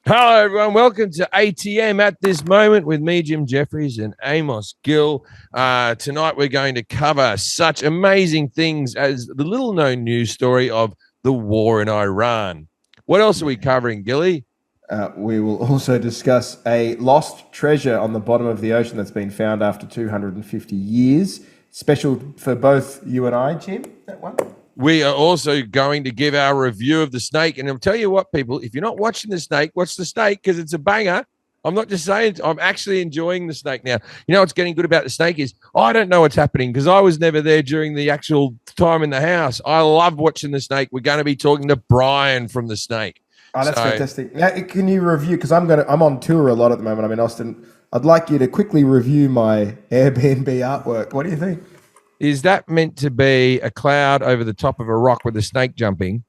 Hello, everyone. Welcome to ATM at this moment with me, Jim Jefferies, and Amos Gill. Tonight, we're going to cover such amazing things as the little-known news story of the war in Iran. What else are we covering, Gilly? We will also discuss a lost treasure on the bottom of the ocean that's been found after 250 years. Special for both you and I, Jim, that one. We are also going to give our review of The Snake. And I'll tell you what, people, if you're not watching The Snake, watch The Snake because it's a banger. I'm not just saying, I'm actually enjoying The Snake now. You know what's getting good about The Snake is I don't know what's happening because I was never there during the actual time in the house. I love watching The Snake. We're going to be talking to Brian from The Snake. Oh, that's fantastic. Now, can you review, because I'm on tour a lot at the moment. I'm in Austin. I'd like you to quickly review my Airbnb artwork. What do you think? Is that meant to be a cloud over the top of a rock with a snake jumping?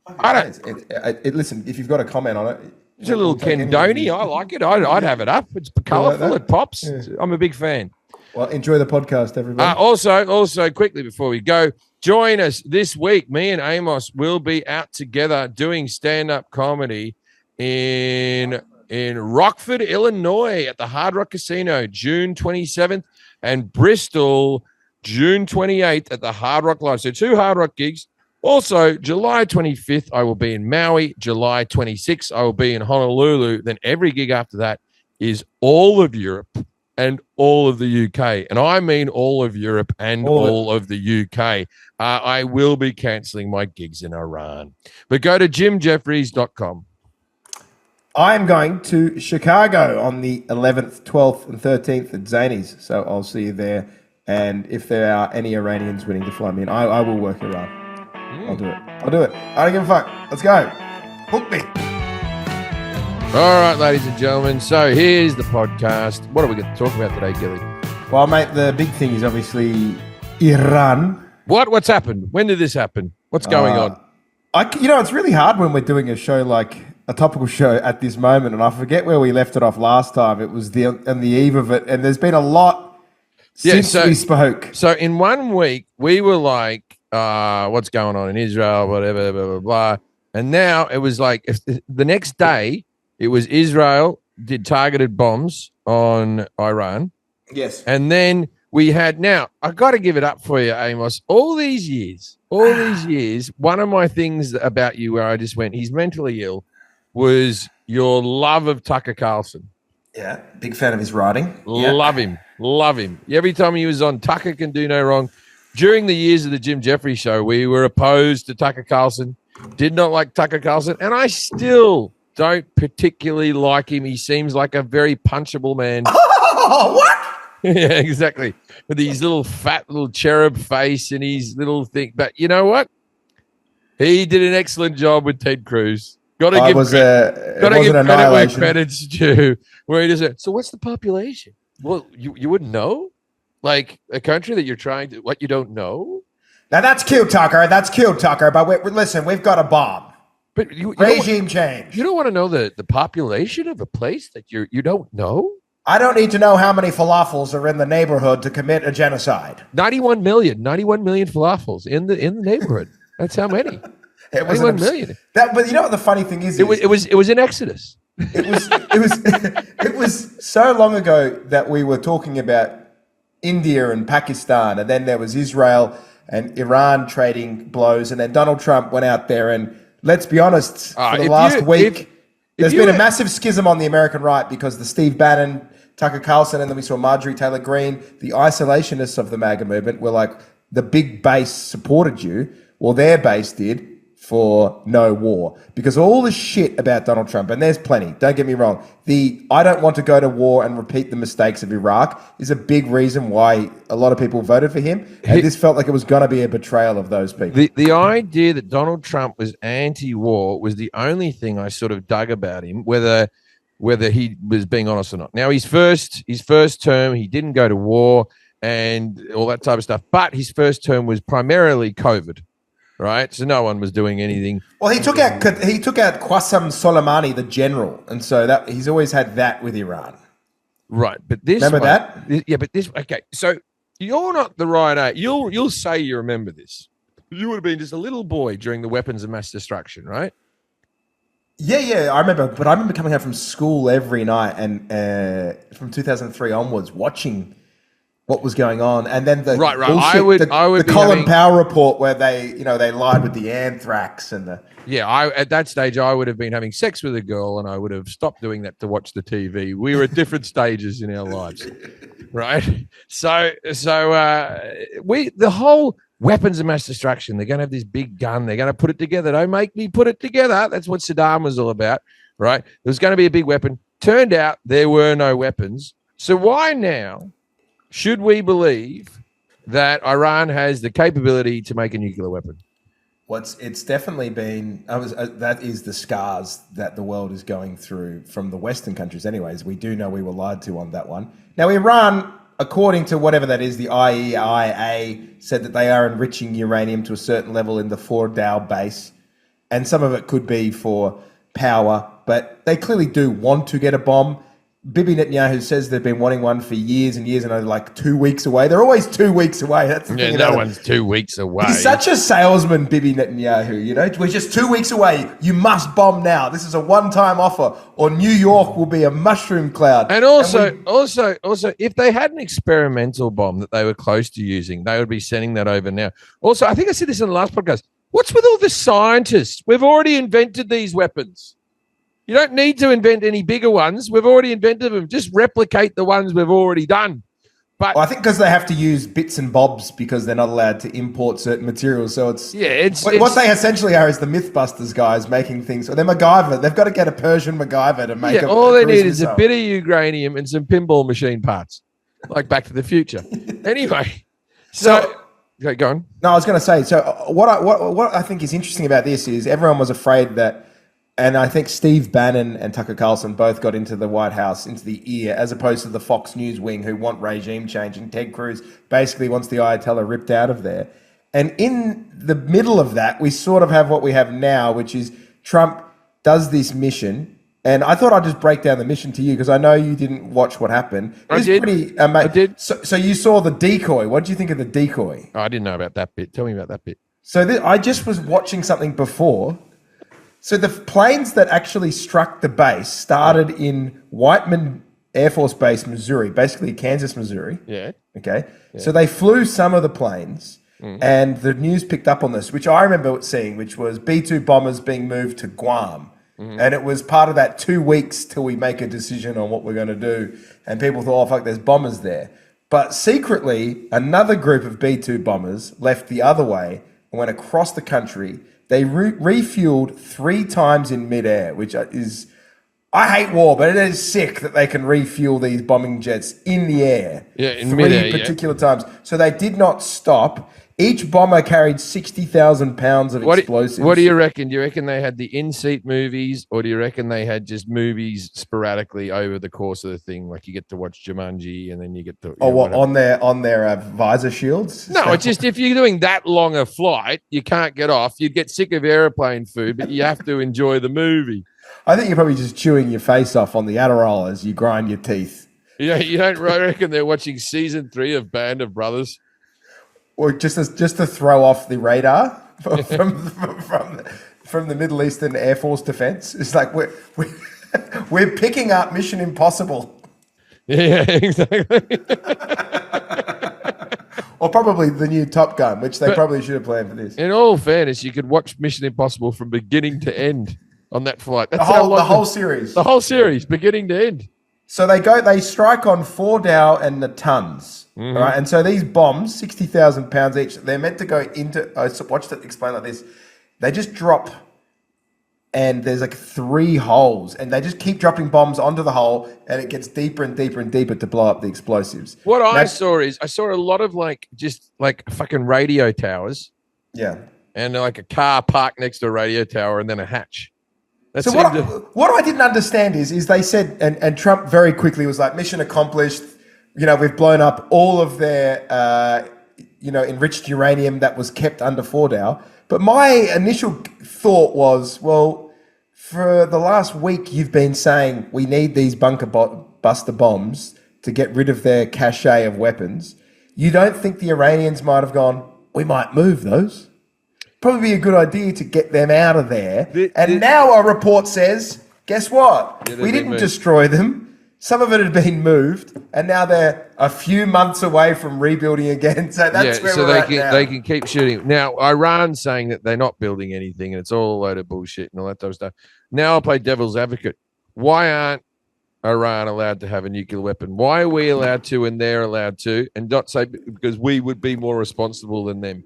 I don't. Listen, if you've got a comment on it, it's a little Kendoni. I like it. I'd have it up. It's colourful. It pops. Yeah. I'm a big fan. Well, enjoy the podcast, everybody. Also, quickly before we go, join us this week. Me and Amos will be out together doing stand-up comedy in Rockford, Illinois, at the Hard Rock Casino, June 27th. And Bristol, June 28th at the Hard Rock Live. So 2 Hard Rock gigs. Also, July 25th, I will be in Maui. July 26th, I will be in Honolulu. Then every gig after that is all of Europe and all of the UK. And I mean all of Europe and all of the UK. I will be cancelling my gigs in Iran. But go to jimjefferies.com. I'm going to Chicago on the 11th, 12th, and 13th at Zanies. So I'll see you there. And if there are any Iranians willing to fly me in, I will work it out. I'll do it. I don't give a fuck. Let's go. Hook me. All right, ladies and gentlemen. So here's the podcast. What are we going to talk about today, Gilly? Well, mate, the big thing is obviously Iran. What's happened? When did this happen? What's going on? It's really hard when we're doing a show like a topical show at this moment, and I forget where we left it off last time. It was on the eve of it, and there's been a lot since we spoke. So in 1 week, we were like, what's going on in Israel, whatever, blah, blah, blah. And now it was like the next day, it was Israel did targeted bombs on Iran. Yes. And then we had, now, I got to give it up for you, Amos. All these years, one of my things about you where I just went, he's mentally ill, was your love of Tucker Carlson. Yeah, big fan of his writing. Love him. Every time he was on Tucker Can Do No Wrong. During the years of the Jim Jefferies show, we were opposed to Tucker Carlson, did not like Tucker Carlson, and I still don't particularly like him. He seems like a very punchable man. Oh, what? Yeah, exactly. With his little fat little cherub face and his little thing. But you know what? He did an excellent job with Ted Cruz. Got to give credit where credit's due. Where he does it. So what's the population? Well, you wouldn't know? Like a country that you're trying to, what you don't know? Now that's cute, Tucker. But listen, we've got a bomb. But regime change. You don't want to know the population of a place that you don't know? I don't need to know how many falafels are in the neighborhood to commit a genocide. 91 million falafels in the neighborhood. That's how many. It was 91 million. But you know what the funny thing is? It was an exodus. It was so long ago that we were talking about India and Pakistan, and then there was Israel and Iran trading blows, and then Donald Trump went out there and, let's be honest, for the last week, there's been a massive schism on the American right because the Steve Bannon, Tucker Carlson, and then we saw Marjorie Taylor Greene, the isolationists of the MAGA movement, were like, the big base supported you. Well, their base did for no war. Because all the shit about Donald Trump, and there's plenty, don't get me wrong, I don't want to go to war and repeat the mistakes of Iraq is a big reason why a lot of people voted for him. And this felt like it was going to be a betrayal of those people. The idea that Donald Trump was anti-war was the only thing I sort of dug about him, whether he was being honest or not. Now, his first term, he didn't go to war and all that type of stuff, but his first term was primarily COVID. Right, so no one was doing anything. Well, he took out Qasem Soleimani, the general, and so that he's always had that with Iran. Right, but this remember that? Yeah, but this okay. So you're not the right age. You'll say you remember this. You would have been just a little boy during the weapons of mass destruction, right? Yeah, I remember. But I remember coming home from school every night and from 2003 onwards, watching what was going on, and then the Right. bullshit, I would the be Colin having, Powell report where they lied with the anthrax and the. yeah, I at that stage I would have been having sex with a girl, and I would have stopped doing that to watch the TV. We were at different stages in our lives, right? We the whole weapons of mass destruction. They're going to have this big gun. They're going to put it together. Don't make me put it together. That's what Saddam was all about, right? There was going to be a big weapon. Turned out there were no weapons. So why now should we believe that Iran has the capability to make a nuclear weapon? It's definitely been that is the scars that the world is going through from the Western countries. Anyways, we do know we were lied to on that one. Now, Iran, according to whatever that is, the IEIA said that they are enriching uranium to a certain level in the Fordow base, and some of it could be for power, but they clearly do want to get a bomb. Bibi Netanyahu says they've been wanting one for years and years, and are like 2 weeks away. They're always 2 weeks away. That's the thing. No one's 2 weeks away. He's such a salesman, Bibi Netanyahu. You know, we're just 2 weeks away. You must bomb now. This is a one-time offer, or New York will be a mushroom cloud. And also, if they had an experimental bomb that they were close to using, they would be sending that over now. Also, I think I said this in the last podcast. What's with all the scientists? We've already invented these weapons. You don't need to invent any bigger ones. We've already invented them. Just replicate the ones we've already done. But I think because they have to use bits and bobs because they're not allowed to import certain materials. So what they essentially are is the Mythbusters guys making things. Or they're MacGyver. They've got to get a Persian MacGyver to make all they need is a bit of uranium and some pinball machine parts, like Back to the Future. Anyway, okay, go on. No, I was going to say. So what I think is interesting about this is everyone was afraid that. And I think Steve Bannon and Tucker Carlson both got into the White House, into the ear, as opposed to the Fox News wing who want regime change. And Ted Cruz basically wants the Ayatollah ripped out of there. And in the middle of that, we sort of have what we have now, which is Trump does this mission. And I thought I'd just break down the mission to you because I know you didn't watch what happened. I did. So you saw the decoy. What did you think of the decoy? Oh, I didn't know about that bit. Tell me about that bit. So I just was watching something before. So the planes that actually struck the base started in Whiteman Air Force Base, Missouri, basically Kansas, Missouri. Yeah. Okay. Yeah. So they flew some of the planes, and the news picked up on this, which I remember seeing, which was B-2 bombers being moved to Guam. And it was part of that 2 weeks till we make a decision on what we're going to do. And people thought, oh, fuck, there's bombers there. But secretly, another group of B-2 bombers left the other way and went across the country. They refueled 3 times in midair, which is, I hate war, but it is sick that they can refuel these bombing jets in the air. Yeah, in midair, 3 particular times. So they did not stop. Each bomber carried 60,000 pounds of explosives. What do you reckon? Do you reckon they had the in-seat movies, or do you reckon they had just movies sporadically over the course of the thing? Like you get to watch Jumanji, and then you get to on their visor shields? No, it's just if you're doing that long a flight, you can't get off. You'd get sick of airplane food, but you have to enjoy the movie. I think you're probably just chewing your face off on the Adderall as you grind your teeth. Yeah, you don't reckon they're watching season 3 of Band of Brothers? Or just to throw off the radar from the Middle Eastern Air Force Defense. It's like we're picking up Mission Impossible. Yeah, exactly. Or probably the new Top Gun, which they probably should have planned for this. In all fairness, you could watch Mission Impossible from beginning to end on that flight. That's the whole series. The whole series, beginning to end. So they strike on Fordow and Natanz. All right. And so these bombs, 60,000 pounds each, they're meant to go into, I watched it explain like this. They just drop and there's like 3 holes and they just keep dropping bombs onto the hole and it gets deeper and deeper and deeper to blow up the explosives. What I saw a lot of just fucking radio towers. Yeah. And like a car parked next to a radio tower and then a hatch. So what I didn't understand is they said, and Trump very quickly was like, mission accomplished. You know, we've blown up all of their, enriched uranium that was kept under Fordow. But my initial thought was, well, for the last week, you've been saying we need these bunker buster bombs to get rid of their cache of weapons. You don't think the Iranians might have gone, we might move those? probably be a good idea to get them out of there. And now a report says, guess what? Yeah, we didn't destroy them. Some of it had been moved, and now they're a few months away from rebuilding again. So that's where we're at now. They can keep shooting. Now, Iran's saying that they're not building anything, and it's all a load of bullshit and all that type of stuff. Now I'll play devil's advocate. Why aren't Iran allowed to have a nuclear weapon? Why are we allowed to and they're allowed to? And not say because we would be more responsible than them.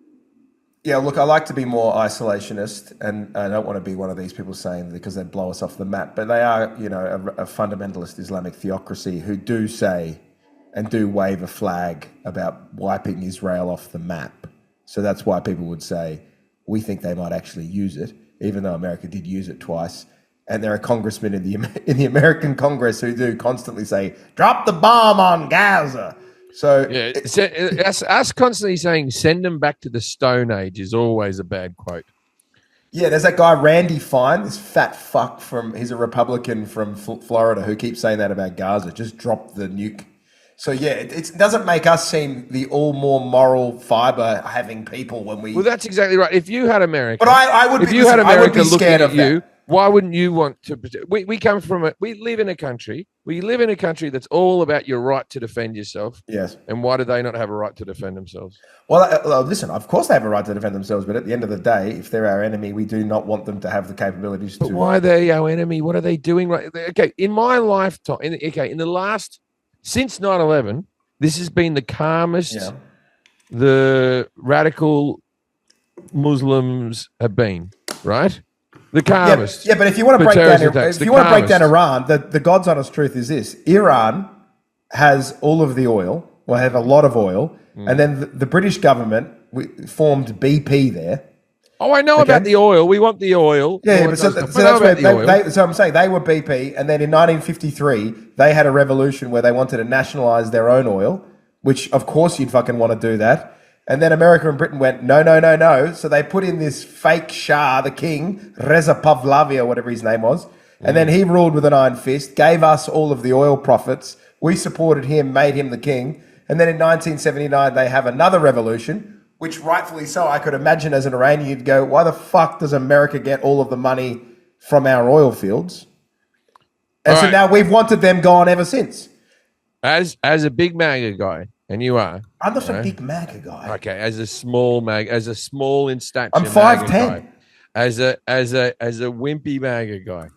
Yeah, look, I like to be more isolationist, and I don't want to be one of these people saying because they'd blow us off the map. But they are, a fundamentalist Islamic theocracy who do say and do wave a flag about wiping Israel off the map. So that's why people would say we think they might actually use it, even though America did use it twice. And there are congressmen in the American Congress who do constantly say, "Drop the bomb on Gaza." So yeah, us constantly saying "send them back to the Stone Age" is always a bad quote. Yeah, there's that guy Randy Fine, this fat fuck he's a Republican from Florida who keeps saying that about Gaza. Just drop the nuke. So yeah, it doesn't make us seem the all more moral fiber having people when we. Well, that's exactly right. If you had America, but I would. If be, you listen, had America I would be scared looking of at you. that. Why wouldn't you want to protect? We live in a country. We live in a country that's all about your right to defend yourself. Yes. And why do they not have a right to defend themselves? Well, listen, of course they have a right to defend themselves, but at the end of the day, if they're our enemy, we do not want them to have the capabilities to. But why are they our enemy? What are they doing? Right? Okay, in my lifetime, since 9/11, this has been the calmest the radical Muslims have been, right? The calmest. Yeah, but if you want to break down Iran, the God's honest truth is this: Iran has all of the oil, or have a lot of oil, and then the British government formed BP there. Oh, I know about the oil. We want the oil. Yeah, but so that's where so I'm saying they were BP, and then in 1953 they had a revolution where they wanted to nationalize their own oil, which of course you'd fucking want to do that. And then America and Britain went, no. So they put in this fake Shah, the king, Reza Pahlavi or whatever his name was. And then he ruled with an iron fist, gave us all of the oil profits. We supported him, made him the king. And then in 1979, they have another revolution, which rightfully so, I could imagine as an Iranian, you'd go, why the fuck does America get all of the money from our oil fields? And so now we've wanted them gone ever since. As a big MAGA guy, and you are. I'm not a big MAGA guy. Okay, as a small in stature. I'm 5'10". As a wimpy MAGA guy.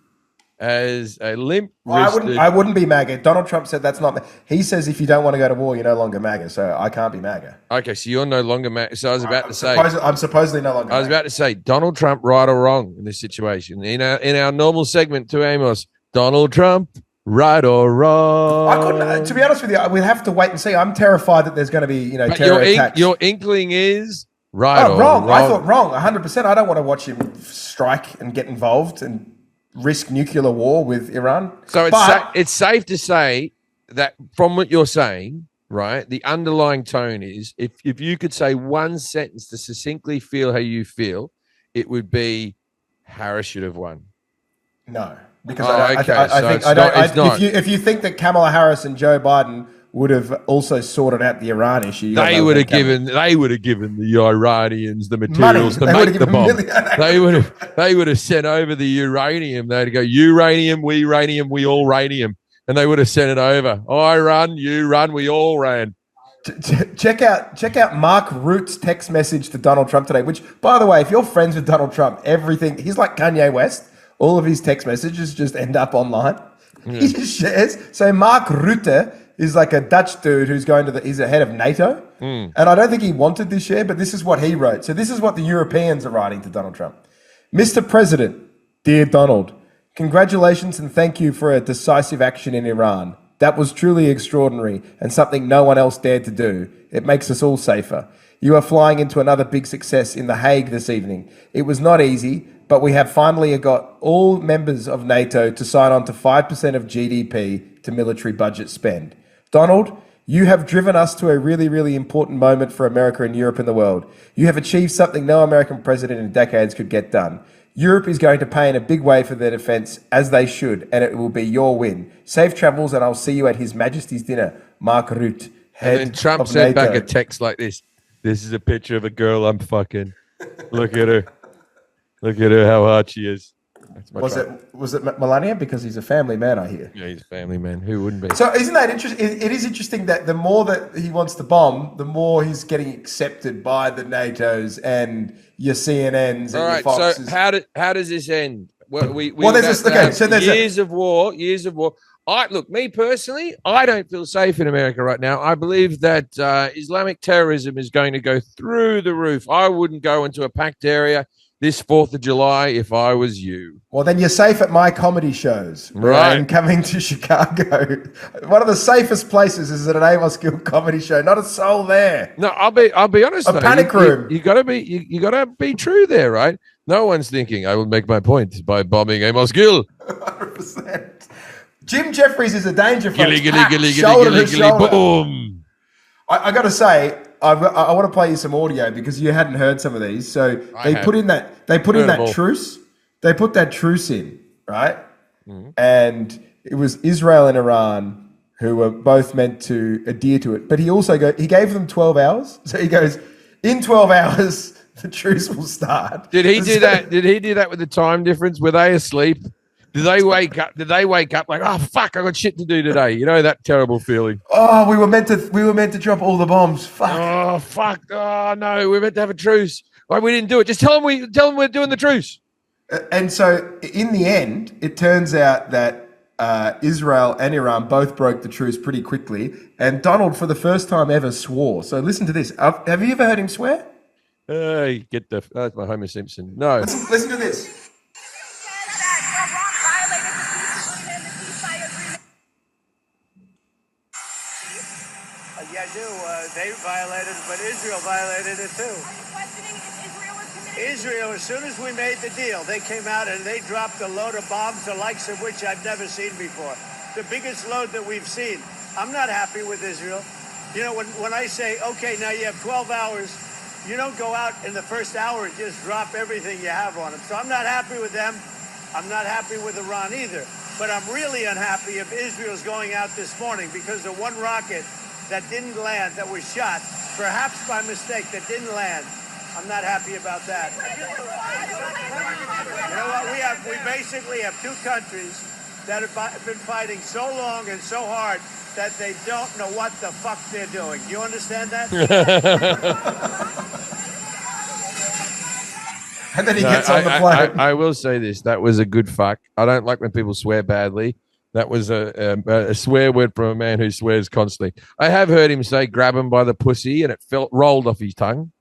As a limp. I wouldn't be MAGA. Donald Trump said that's not. He says if you don't want to go to war, you're no longer MAGA. So I can't be MAGA. Okay, so you're no longer MAGA. So I was about to say. I'm supposedly no longer. I was about to say Donald Trump, right or wrong in this situation. In our normal segment to Amos, Donald Trump. Right or wrong? I couldn't. To be honest with you, we'll have to wait and see. I'm terrified that there's going to be, terror attacks. Your inkling is right or wrong. I thought wrong, 100%. I don't want to watch him strike and get involved and risk nuclear war with Iran. So it's safe to say that from what you're saying, right? The underlying tone is if you could say one sentence to succinctly feel how you feel, it would be Harris should have won. No. Because I think if you think that Kamala Harris and Joe Biden would have also sorted out the Iran issue, they would have given the Iranians the materials to make the bomb. They would have sent over the uranium. They'd go uranium, we all ranium, and they would have sent it over. I run, you run, we all ran. Check out Mark Roote's text message to Donald Trump today. Which, by the way, if you're friends with Donald Trump, he's like Kanye West. All of his text messages just end up online. Yeah. He just shares. So Mark Rutte is like a Dutch dude who's he's the head of NATO. And I don't think he wanted this share, but this is what he wrote. So this is what the Europeans are writing to Donald Trump. Mr. President, dear Donald, congratulations and thank you for a decisive action in Iran. That was truly extraordinary and something no one else dared to do. It makes us all safer. You are flying into another big success in The Hague this evening. It was not easy, but we have finally got all members of NATO to sign on to 5% of GDP to military budget spend. Donald, you have driven us to a really, really important moment for America and Europe and the world. You have achieved something no American president in decades could get done. Europe is going to pay in a big way for their defense, as they should, and it will be your win. Safe travels, and I'll see you at His Majesty's dinner. Mark Rutte, head and then Trump of sent NATO. back a text like this. This is a picture of a girl I'm fucking. Look at her. Look at her, how hard she is. Was it Melania? Because he's a family man, I hear. Yeah, he's a family man. Who wouldn't be? So isn't that interesting? It is interesting that the more that he wants to bomb, the more he's getting accepted by the NATOs and your CNNs and your Foxes. So how does this end? There's years of war. Look, me personally, I don't feel safe in America right now. I believe that Islamic terrorism is going to go through the roof. I wouldn't go into a packed area this 4th of July if I was you. Well, then you're safe at my comedy shows. Right. And coming to Chicago. One of the safest places is at an Amos Gill comedy show. Not a soul there. No, I'll be honest. A panic room. You gotta be true there, right? No one's thinking I will make my point by bombing Amos Gill. 100%. Jim Jefferies is a danger for Gilly, boom. I got to say, I want to play you some audio because you hadn't heard some of these. So they put in that truce. They put that truce in, right? Mm-hmm. And it was Israel and Iran who were both meant to adhere to it. But he gave them 12 hours. So he goes, in 12 hours, the truce will start. Did he do that? Did he do that with the time difference? Were they asleep? Did they wake up like, oh fuck, I got shit to do today? You know that terrible feeling. Oh, we were meant to drop all the bombs. Fuck. Oh fuck. Oh no, we were meant to have a truce. Why we didn't do it? Just tell them we're doing the truce. And so in the end, it turns out that Israel and Iran both broke the truce pretty quickly. And Donald, for the first time ever, swore. So listen to this. Have you ever heard him swear? That's my Homer Simpson. No. Listen to this. Yeah, I do. They violated it, but Israel violated it too. Israel, as soon as we made the deal, they came out and they dropped a load of bombs, the likes of which I've never seen before. The biggest load that we've seen. I'm not happy with Israel. You know, when I say, okay, now you have 12 hours, you don't go out in the first hour and just drop everything you have on them. So I'm not happy with them. I'm not happy with Iran either. But I'm really unhappy if Israel's going out this morning because the one rocket that didn't land, that was shot, perhaps by mistake, that didn't land. I'm not happy about that. You know what? We basically have two countries that have been fighting so long and so hard that they don't know what the fuck they're doing. Do you understand that? And then he gets on the plane. I will say this. That was a good fuck. I don't like when people swear badly. That was a swear word from a man who swears constantly. I have heard him say, grab him by the pussy, and it rolled off his tongue.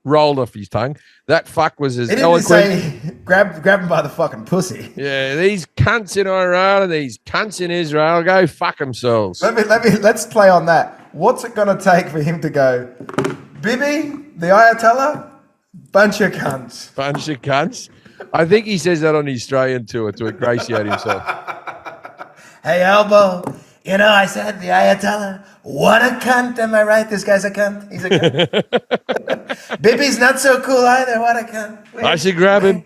That fuck was as eloquent. He didn't say, grab him by the fucking pussy. Yeah, these cunts in Iran and these cunts in Israel, go fuck themselves. Let's play on that. What's it going to take for him to go, Bibi, the Ayatollah, bunch of cunts. Bunch of cunts? I think he says that on his Australian tour to ingratiate himself. Hey, Elbow, you know, I said the Ayatollah, what a cunt, am I right? This guy's a cunt. He's a cunt. Bibi's not so cool either, what a cunt. I should grab him.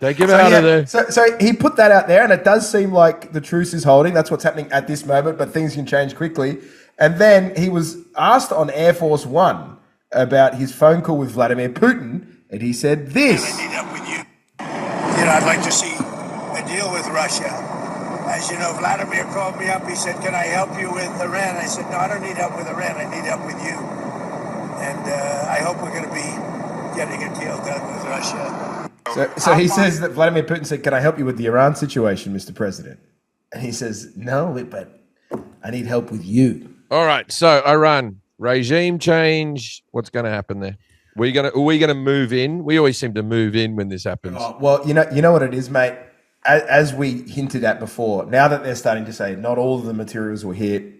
Take him out of there. So he put that out there, and it does seem like the truce is holding. That's what's happening at this moment, but things can change quickly. And then he was asked on Air Force One about his phone call with Vladimir Putin, and he said this. I need help with you. You know, I'd like to see a deal with Russia. As you know, Vladimir called me up. He said, can I help you with Iran? I said, no, I don't need help with Iran. I need help with you. And I hope we're going to be getting a deal done with Russia. So he says that Vladimir Putin said, can I help you with the Iran situation, Mr. President? And he says, no, but I need help with you. All right. So Iran, regime change. What's going to happen there? Are we going to move in? We always seem to move in when this happens. Oh, well, you know what it is, mate. As we hinted at before, now that they're starting to say not all of the materials were hit,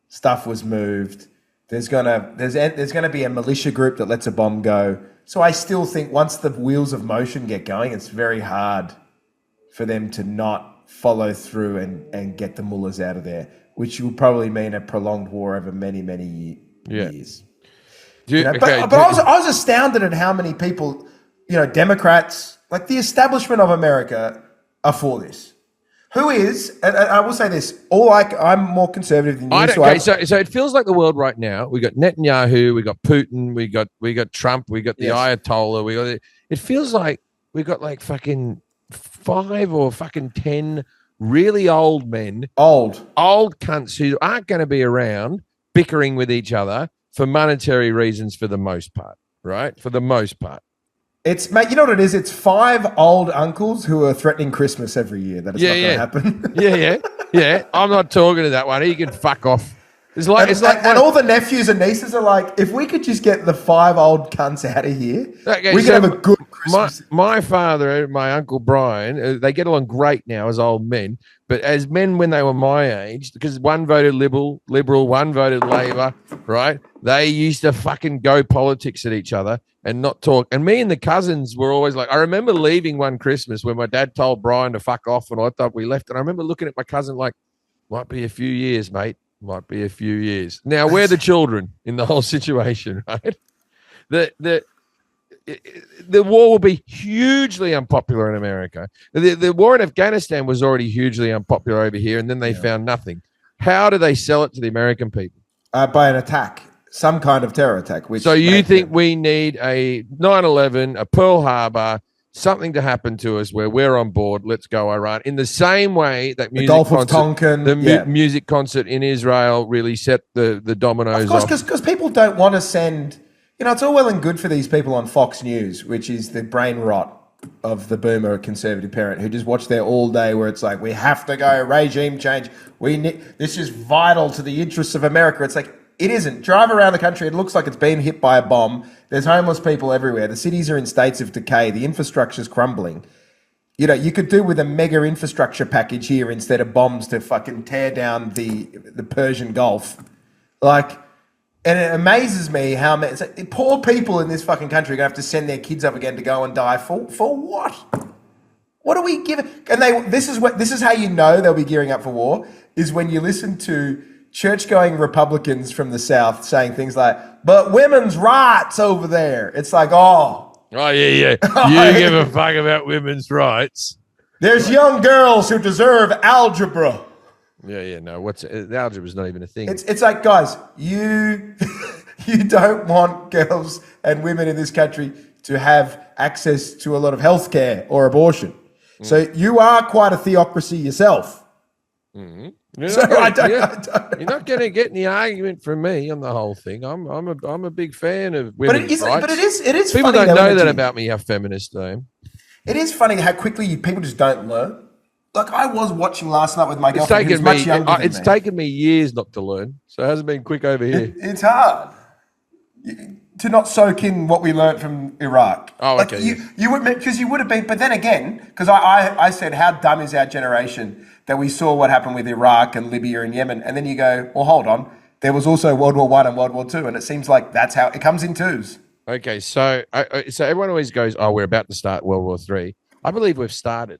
stuff was moved, there's gonna be a militia group that lets a bomb go. So I still think once the wheels of motion get going, it's very hard for them to not follow through and get the mullahs out of there, which will probably mean a prolonged war over many, many years. But I was astounded at how many people, Democrats, like the establishment of America, are for this. Who is? And I will say this: I'm more conservative than you. So it feels like the world right now. We got Netanyahu, we got Putin, we got Trump, we got the Ayatollah. It feels like we got like fucking 5 or fucking 10 really old men, old cunts who aren't going to be around bickering with each other for monetary reasons for the most part, right? For the most part. It's, mate, you know what it is? It's 5 old uncles who are threatening Christmas every year that it's not going to happen. Yeah. I'm not talking to that one. He can fuck off. And all the nephews and nieces are like, if we could just get the 5 old cunts out of here, we could have a good Christmas. My father and my uncle Brian, they get along great now as old men, but as men when they were my age, because one voted liberal, one voted Labor, right? They used to fucking go politics at each other and not talk. And me and the cousins were always like, I remember leaving one Christmas when my dad told Brian to fuck off and I thought we left. And I remember looking at my cousin like, might be a few years, mate. Might be a few years. Now we're the children in the whole situation, right? The war will be hugely unpopular in America. The war in Afghanistan was already hugely unpopular over here, and then they found nothing. How do they sell it to the American people? By an attack, some kind of terror attack. So you think we need a 9/11, a Pearl Harbor, something to happen to us where we're on board? Let's go, Iran. In the same way that the Gulf of Tonkin, music concert in Israel really set the dominoes off. Of course, because people don't want to send. You know, it's all well and good for these people on Fox News, which is the brain rot of the boomer conservative parent who just watch there all day, where it's like, we have to go regime change. This is vital to the interests of America. It's like, it isn't. Drive around the country, it looks like it's been hit by a bomb. There's homeless people everywhere. The cities are in states of decay. The infrastructure's crumbling. You know, you could do with a mega infrastructure package here instead of bombs to fucking tear down the Persian Gulf. Like, and it amazes me how many poor people in this fucking country are going to have to send their kids up again to go and die for what? What are we giving? And this is how you know they'll be gearing up for war, is when you listen to church-going Republicans from the South saying things like, but women's rights over there. It's like, yeah. You give a fuck about women's rights. There's young girls who deserve algebra. Yeah, no. The algebra's not even a thing. It's like, guys, you don't want girls and women in this country to have access to a lot of healthcare or abortion. So you are quite a theocracy yourself. Mm-hmm. You're not going to get any argument from me on the whole thing. I'm a big fan of women's rights. But it is. People don't know that about me, how feminist I am. It is funny how quickly people just don't learn. Like, I was watching last night with my girlfriend who's much younger than me. It's taken me years not to learn, so it hasn't been quick over here. It's hard to not soak in what we learned from Iraq. Oh, okay. You would, because you would have been, but then again, because I said, how dumb is our generation that we saw what happened with Iraq and Libya and Yemen, and then you go, well, hold on, there was also World War I and World War II, and it seems like that's how it comes in twos. Okay, so everyone always goes, oh, we're about to start World War III. I believe we've started.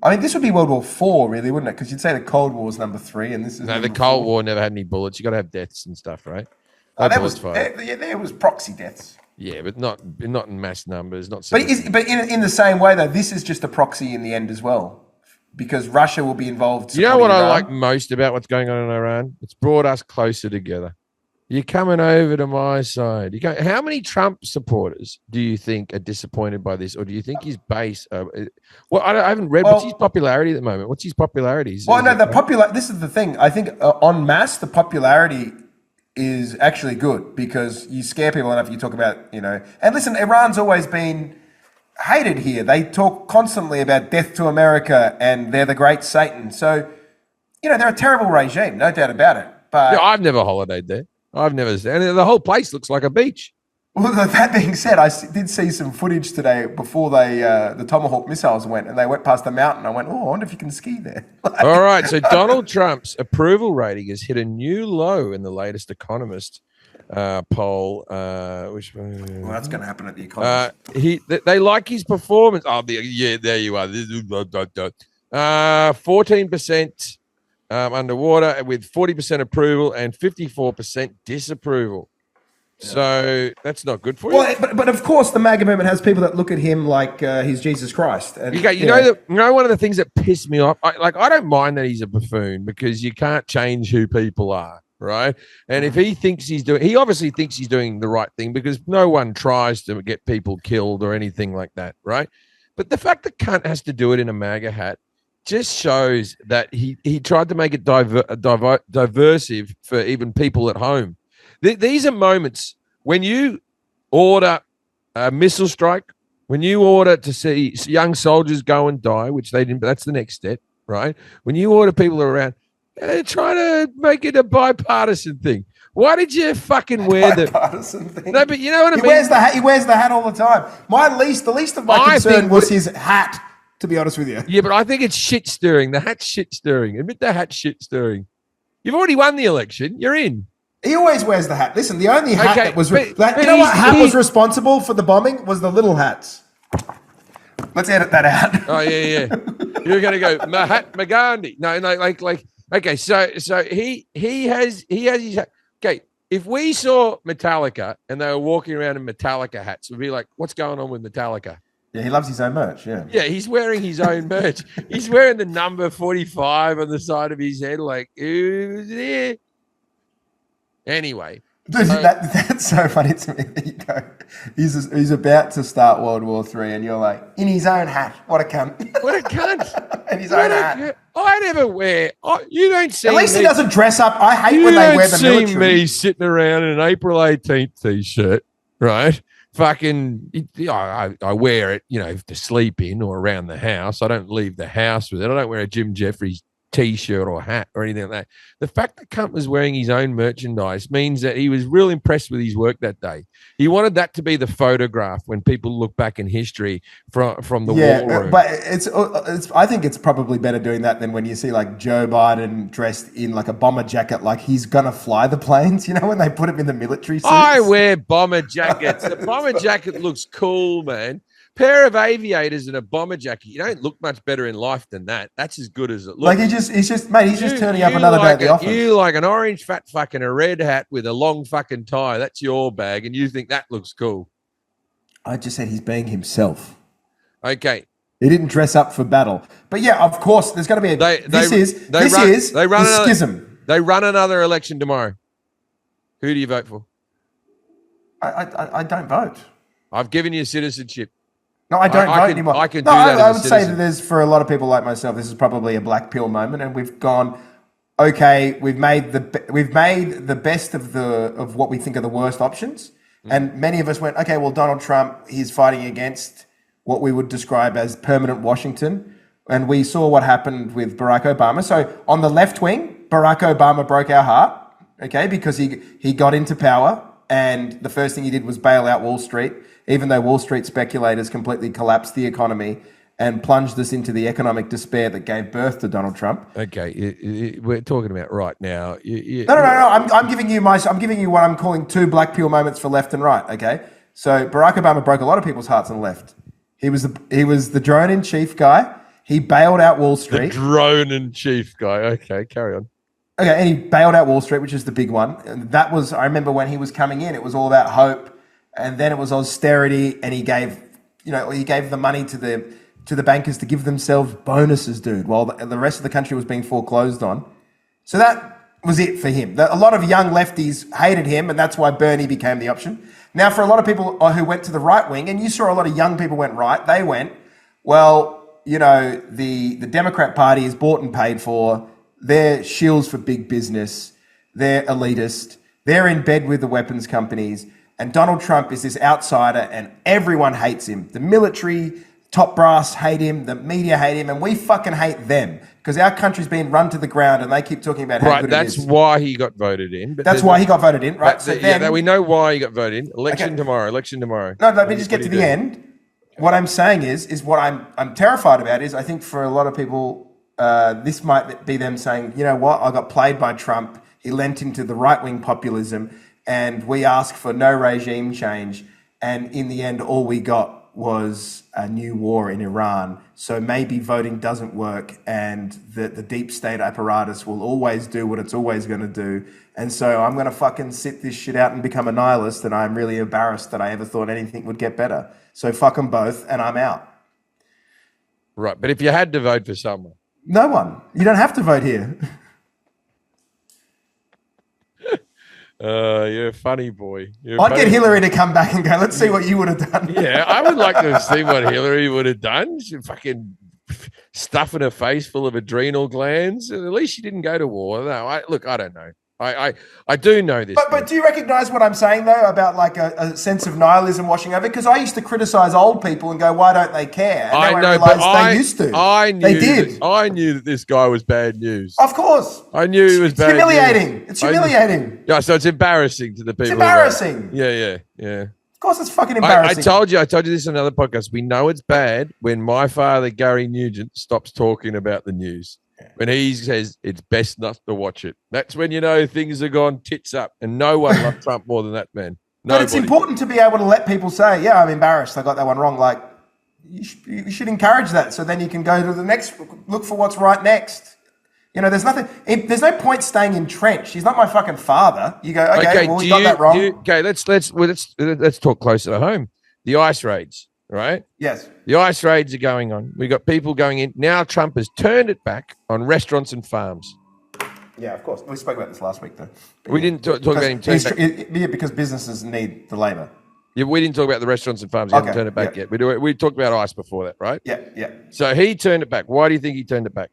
I mean, this would be World War IV, really, wouldn't it? Because you'd say the Cold War is number 3, and this is the Cold War never had any bullets. You got to have deaths and stuff, right? There was proxy deaths. Yeah, but not in mass numbers. But in the same way, though, this is just a proxy in the end as well, because Russia will be involved. You know what I like most about what's going on in Iran? It's brought us closer together. You're coming over to my side. How many Trump supporters do you think are disappointed by this, or do you think his base? I haven't read. What's his popularity at the moment? What's his popularity? This is the thing. I think en masse, the popularity is actually good because you scare people enough. You talk about, and listen, Iran's always been hated here. They talk constantly about death to America and they're the great Satan. So, they're a terrible regime, no doubt about it. But I've never holidayed there. I've never, and the whole place looks like a beach. Well, that being said, I did see some footage today before the Tomahawk missiles went, and they went past the mountain. I went, I wonder if you can ski there. All right, so Donald Trump's approval rating has hit a new low in the latest Economist poll. That's going to happen at the Economist. They like his performance. Oh, there you are. 14%. Underwater with 40% approval and 54% disapproval. So that's not good for you. Well, but of course, the MAGA movement has people that look at him like he's Jesus Christ. And, You know one of the things that pissed me off. I don't mind that he's a buffoon because you can't change who people are, right? And if he thinks he obviously thinks he's doing the right thing because no one tries to get people killed or anything like that, right? But the fact that cunt has to do it in a MAGA hat just shows that he tried to make it diversive for even people at home. These are moments when you order a missile strike, when you order to see young soldiers go and die, which they didn't, but that's the next step, right? When you order people around, try to make it a bipartisan thing. Why did you fucking wear the bipartisan thing? No, but you know what I mean. He wears the hat all the time. The least of my concern was his hat. To be honest with you, yeah, but I think it's shit stirring. The hat's shit stirring. Admit the hat's shit stirring. You've already won the election. You're in. He always wears the hat. Listen, the only hat that was... you know what hat was responsible for the bombing? Was the little hats. Let's edit that out. Oh, yeah. You're going to go, Mahatma Gandhi. No, like okay, so he has his... Okay, if we saw Metallica and they were walking around in Metallica hats, we'd be like, what's going on with Metallica? Yeah, he loves his own merch, yeah. Yeah, he's wearing his own merch. He's wearing the number 45 on the side of his head, like, who's there? Anyway. Dude, that's so funny to me that you go, he's about to start World War III and you're like, in his own hat. What a cunt. What a cunt. In his own hat. I never wear, you don't see At least he doesn't dress up. I hate when they wear the military. You don't see me sitting around in an April 18th t-shirt, right? Fucking, I wear it, to sleep in or around the house. I don't leave the house with it. I don't wear a Jim Jefferies t-shirt or hat or anything like that. The fact that Cunt was wearing his own merchandise means that he was real impressed with his work that day. He wanted that to be the photograph when people look back in history from the war room. But it's I think it's probably better doing that than when you see like Joe Biden dressed in like a bomber jacket, like he's gonna fly the planes. You know, when they put him in the military suits. I wear bomber jackets. The bomber jacket looks cool, man. Pair of aviators and a bomber jacket. You don't look much better in life than that. That's as good as it looks. Like he's just turning up another day at the office. You like an orange fat fucking a red hat with a long fucking tie. That's your bag, and you think that looks cool. I just said he's being himself. Okay. He didn't dress up for battle. But yeah, of course, there's going to be a schism. They run another election tomorrow. Who do you vote for? I don't vote. I've given you citizenship. No, I don't vote anymore. I can do that. I would say that there's, for a lot of people like myself, this is probably a black pill moment, and we've gone, okay, we've made the best of what we think are the worst options, and many of us went, okay, well, Donald Trump, he's fighting against what we would describe as permanent Washington, and we saw what happened with Barack Obama. So on the left wing, Barack Obama broke our heart, okay, because he got into power, and the first thing he did was bail out Wall Street, even though Wall Street speculators completely collapsed the economy and plunged us into the economic despair that gave birth to Donald Trump. Okay, we're talking about right now. No. I'm giving you what I'm calling two black pill moments for left and right. Okay, so Barack Obama broke a lot of people's hearts on the left. He was the drone in chief guy. He bailed out Wall Street. The drone in chief guy. Okay, carry on. Okay, and he bailed out Wall Street, which is the big one. And that was, I remember when he was coming in, it was all about hope. And then it was austerity, and he gave the money to the bankers to give themselves bonuses, dude, while the rest of the country was being foreclosed on. So that was it for him. A lot of young lefties hated him, and that's why Bernie became the option. Now, for a lot of people who went to the right wing, and you saw a lot of young people went right, they went, well, the Democrat Party is bought and paid for. They're shills for big business. They're elitist. They're in bed with the weapons companies. And Donald Trump is this outsider, and everyone hates him. The military, top brass hate him. The media hate him, and we fucking hate them because our country's being run to the ground, and they keep talking about how good it is. That's why he got voted in. But that's why he got voted in, right? We know why he got voted in. Election tomorrow. No, let me just get to the end. What I'm saying is what I'm terrified about is I think for a lot of people, this might be them saying, you know what, I got played by Trump. He lent into the right-wing populism, and we asked for no regime change, and in the end, all we got was a new war in Iran. So maybe voting doesn't work, and the deep state apparatus will always do what it's always going to do. And so I'm going to fucking sit this shit out and become a nihilist, and I'm really embarrassed that I ever thought anything would get better. So fuck them both, and I'm out. Right. But if you had to vote for someone. No one. You don't have to vote here. You're a funny boy. I'd get Hillary to come back and go, let's see what you would have done. Yeah, I would like to see what Hillary would have done. She fucking stuffing her face full of adrenal glands. At least she didn't go to war. No, I don't know. I do know this. But do you recognise what I'm saying, though, about like a sense of nihilism washing over? Because I used to criticise old people and go, why don't they care? And I know, but they used to. I knew they did. I knew that this guy was bad news. Of course. I knew he was bad humiliating. news. It's humiliating. Yeah, so it's embarrassing to the people. It's embarrassing. Yeah. Of course, it's fucking embarrassing. I told you this on another podcast. We know it's bad when my father, Gary Nugent, stops talking about the news. When he says it's best not to watch it. That's when you know things are gone tits up. And no one loved Trump more than that man. Nobody. But it's important to be able to let people say, yeah, I'm embarrassed. I got that one wrong. Like, you should encourage that. So then you can go to the next, look for what's right next. You know, there's no point staying entrenched. He's not my fucking father. You go, okay well, we got that wrong. Let's talk closer to home. The ICE raids. Right? Yes. The ICE raids are going on. We've got people going in. Now Trump has turned it back on restaurants and farms. Yeah, of course. We spoke about this last week, though. We didn't talk about him turning back. Because businesses need the labour. Yeah, we didn't talk about the restaurants and farms. He hasn't turned it back yet. We talked about ICE before that, right? Yeah. So he turned it back. Why do you think he turned it back?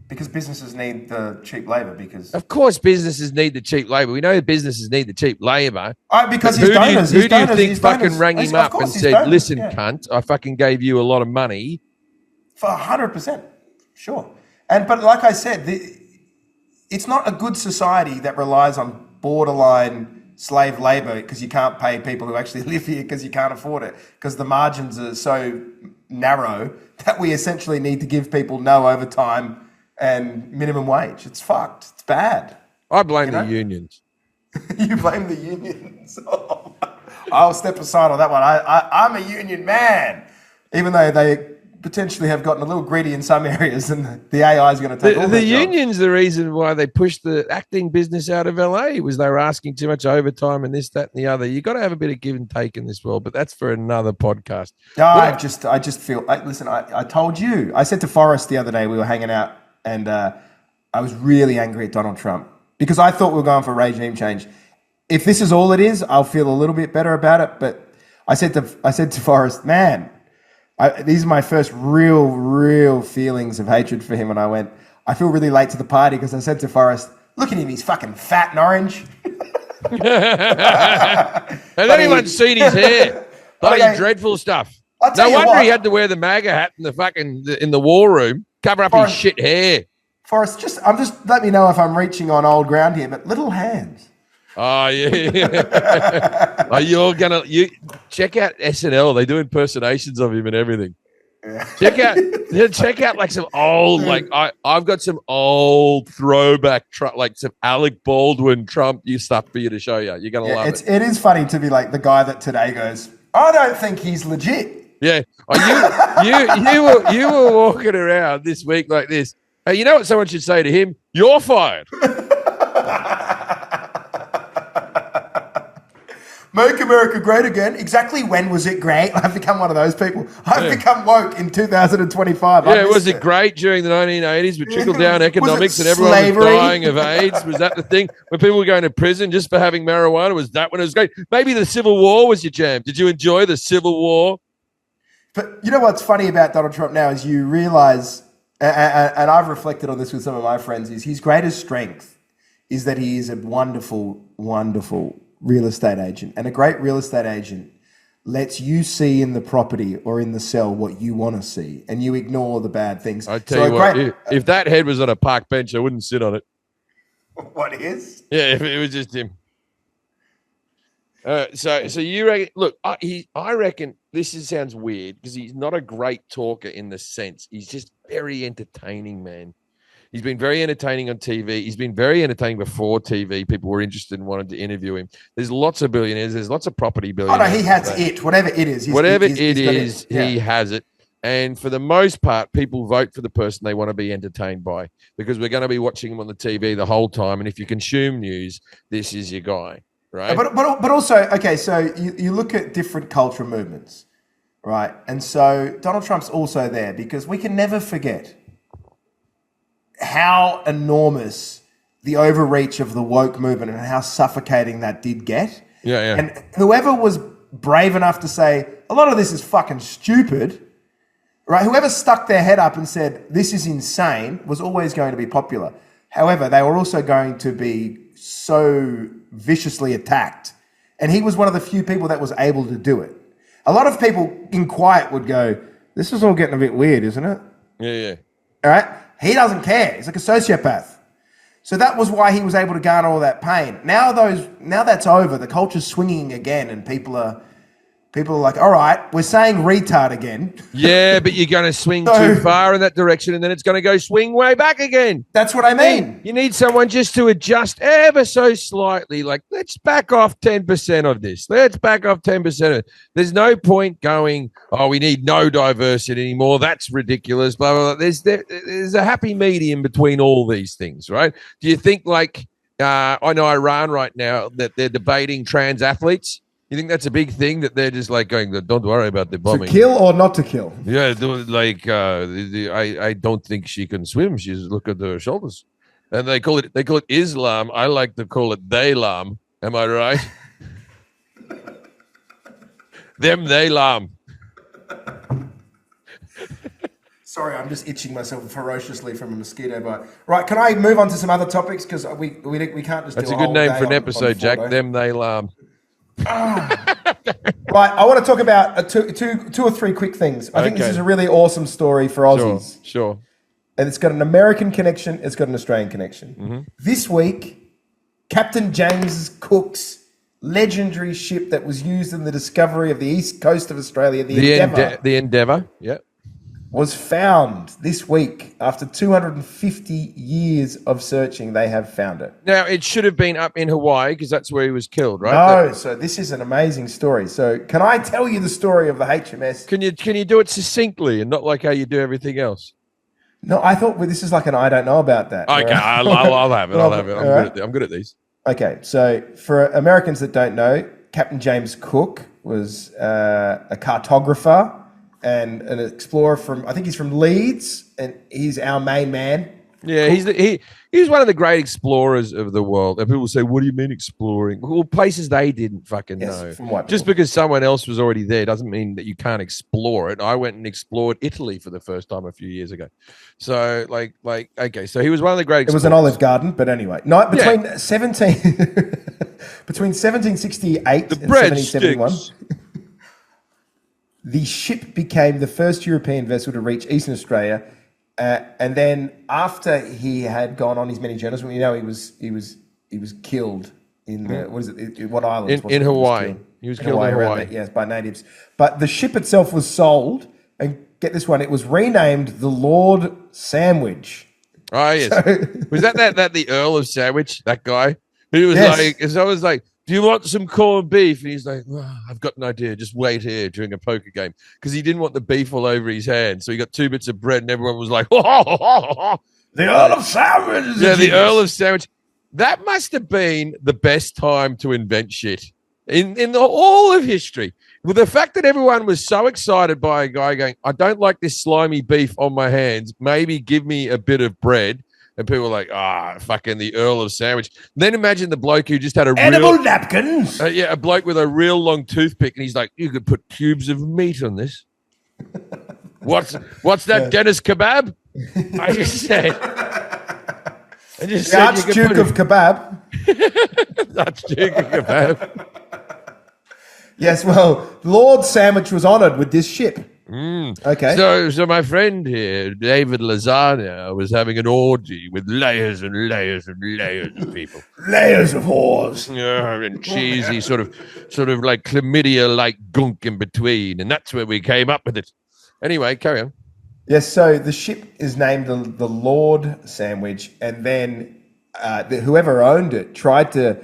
Because businesses need the cheap labour. Of course businesses need the cheap labour. We know businesses need the cheap labour. Because his donors. Who do you think fucking rang him up and said, donors, listen, cunt, I fucking gave you a lot of money? For 100%. Sure. But like I said, it's not a good society that relies on borderline slave labour because you can't pay people who actually live here because you can't afford it. Because the margins are so narrow that we essentially need to give people no overtime and minimum wage. It's fucked. It's bad. I blame the unions. You blame the unions. Oh, I'll step aside on that one. I'm a union man, even though they potentially have gotten a little greedy in some areas, and the AI is going to take all the unions. The reason why they pushed the acting business out of LA was they were asking too much overtime and this, that, and the other. You got to have a bit of give and take in this world, but that's for another podcast. I just feel. Listen, I told you. I said to Forrest the other day, we were hanging out. And I was really angry at Donald Trump because I thought we were going for regime change. If this is all it is, I'll feel a little bit better about it. But I said to Forrest, man, these are my first real feelings of hatred for him. And I went, I feel really late to the party because I said to Forrest, look at him, he's fucking fat and orange. Has anyone seen his hair? Bloody dreadful stuff. No wonder he had to wear the MAGA hat in the war room. Cover up his shit hair. Forrest, just let me know if I'm reaching on old ground here, but little hands. Oh yeah. You check out SNL. They do impersonations of him and everything. Yeah. Check out like some old, I've got some old throwback like some Alec Baldwin Trump stuff for you to show you. You're gonna love it. It is funny to be like the guy that today goes, I don't think he's legit. Yeah, you were walking around this week like this. Hey, you know what someone should say to him? You're fired. Make America great again. Exactly when was it great? I've become one of those people. I've become woke in 2025. Yeah, was it great during the 1980s with trickle-down economics and everyone was dying of AIDS? Was that the thing? When people were going to prison just for having marijuana, was that when it was great? Maybe the Civil War was your jam. Did you enjoy the Civil War? But you know what's funny about Donald Trump now is you realize, and I've reflected on this with some of my friends, is his greatest strength is that he is a wonderful, wonderful real estate agent. And a great real estate agent lets you see in the property or in the cell what you want to see, and you ignore the bad things. I tell you what, if that head was on a park bench, I wouldn't sit on it. What is? Yeah, if it was just him. So you reckon? Look, I reckon this sounds weird because he's not a great talker in the sense he's just very entertaining, man. He's been very entertaining on TV. He's been very entertaining before TV. People were interested and wanted to interview him. There's lots of billionaires. There's lots of property billionaires. Oh, no, he has it. Whatever it is. Whatever it is, he has it. And for the most part, people vote for the person they want to be entertained by because we're going to be watching him on the TV the whole time. And if you consume news, this is your guy, right? But also, okay, so you look at different cultural movements, right? And so Donald Trump's also there because we can never forget how enormous the overreach of the woke movement and how suffocating that did get. Yeah. And whoever was brave enough to say, a lot of this is fucking stupid, right? Whoever stuck their head up and said, this is insane, was always going to be popular. However, they were also going to be so viciously attacked. And he was one of the few people that was able to do it. A lot of people in quiet would go, this is all getting a bit weird, isn't it? Yeah. All right? He doesn't care. He's like a sociopath. So that was why he was able to garner all that pain. Now that's over. The culture's swinging again, and people are like, all right, we're saying retard again. Yeah, but you're going to swing too far in that direction, and then it's going to go swing way back again. That's what I mean. You need someone just to adjust ever so slightly. Like, let's back off 10% of this. Let's back off 10% of it. There's no point going, oh, we need no diversity anymore. That's ridiculous. Blah, blah, blah. There's a happy medium between all these things, right? Do you think, like, I know Iran right now, that they're debating trans athletes? You think that's a big thing that they're just like going, don't worry about the bombing. To kill or not to kill? Yeah, like I don't think she can swim. She's look at her shoulders, and they call it Islam. I like to call it they-lam. Am I right? Them they-lam. Sorry, I'm just itching myself ferociously from a mosquito bite. Right, can I move on to some other topics because we can't just. That's do a good name for an on episode, Jack. Them they-lam. Right, I want to talk about two or three quick things. I think this is a really awesome story for Aussies. Sure. And it's got an American connection. It's got an Australian connection. Mm-hmm. This week, Captain James Cook's legendary ship that was used in the discovery of the east coast of Australia, the Endeavour, yeah, was found this week. After 250 years of searching, they have found it. Now, it should have been up in Hawaii because that's where he was killed, right? No, so this is an amazing story. So can I tell you the story of the HMS? Can you do it succinctly and not like how you do everything else? No, I thought this is like an I don't know about that. Okay, I'll have it. I'll have it. I'm good at these. Okay, so for Americans that don't know, Captain James Cook was a cartographer and an explorer I think he's from Leeds, and he's our main man. Yeah, he's one of the great explorers of the world. And people say, what do you mean exploring? Well, places they didn't fucking know. From white Just because someone else was already there doesn't mean that you can't explore it. I went and explored Italy for the first time a few years ago. So, okay, so he was one of the great explorers. It was an olive garden, but anyway. Between 1768 and 1771, the ship became the first European vessel to reach Eastern Australia. And then after he had gone on his many journeys, he was killed in the what island? In Hawaii. He was killed in Hawaii. Yes, by natives. But the ship itself was sold, and get this one, it was renamed the Lord Sandwich. Oh yes, was that the Earl of Sandwich? That guy who was like, do you want some corned beef? And he's like, I've got an idea. Just wait here during a poker game. Because he didn't want the beef all over his hand. So he got 2 bits of bread and everyone was like, the Earl of Sandwich. Yeah, the Earl of Sandwich. That must have been the best time to invent shit in all of history. With the fact that everyone was so excited by a guy going, I don't like this slimy beef on my hands. Maybe give me a bit of bread. And people were like, fucking the Earl of Sandwich. Then imagine the bloke who just had edible napkins. A bloke with a real long toothpick, and he's like, you could put cubes of meat on this. What's that, Dennis kebab? I just said. Archduke of Kebab. Archduke of Kebab. Yes, well, Lord Sandwich was honoured with this ship. Okay. So my friend here, David Lasagna, was having an orgy with layers and layers and layers of people. Layers of whores. Yeah, and cheesy, sort of like chlamydia-like gunk in between. And that's where we came up with it. Anyway, carry on. Yes, so the ship is named the Lord Sandwich, and then whoever owned it tried to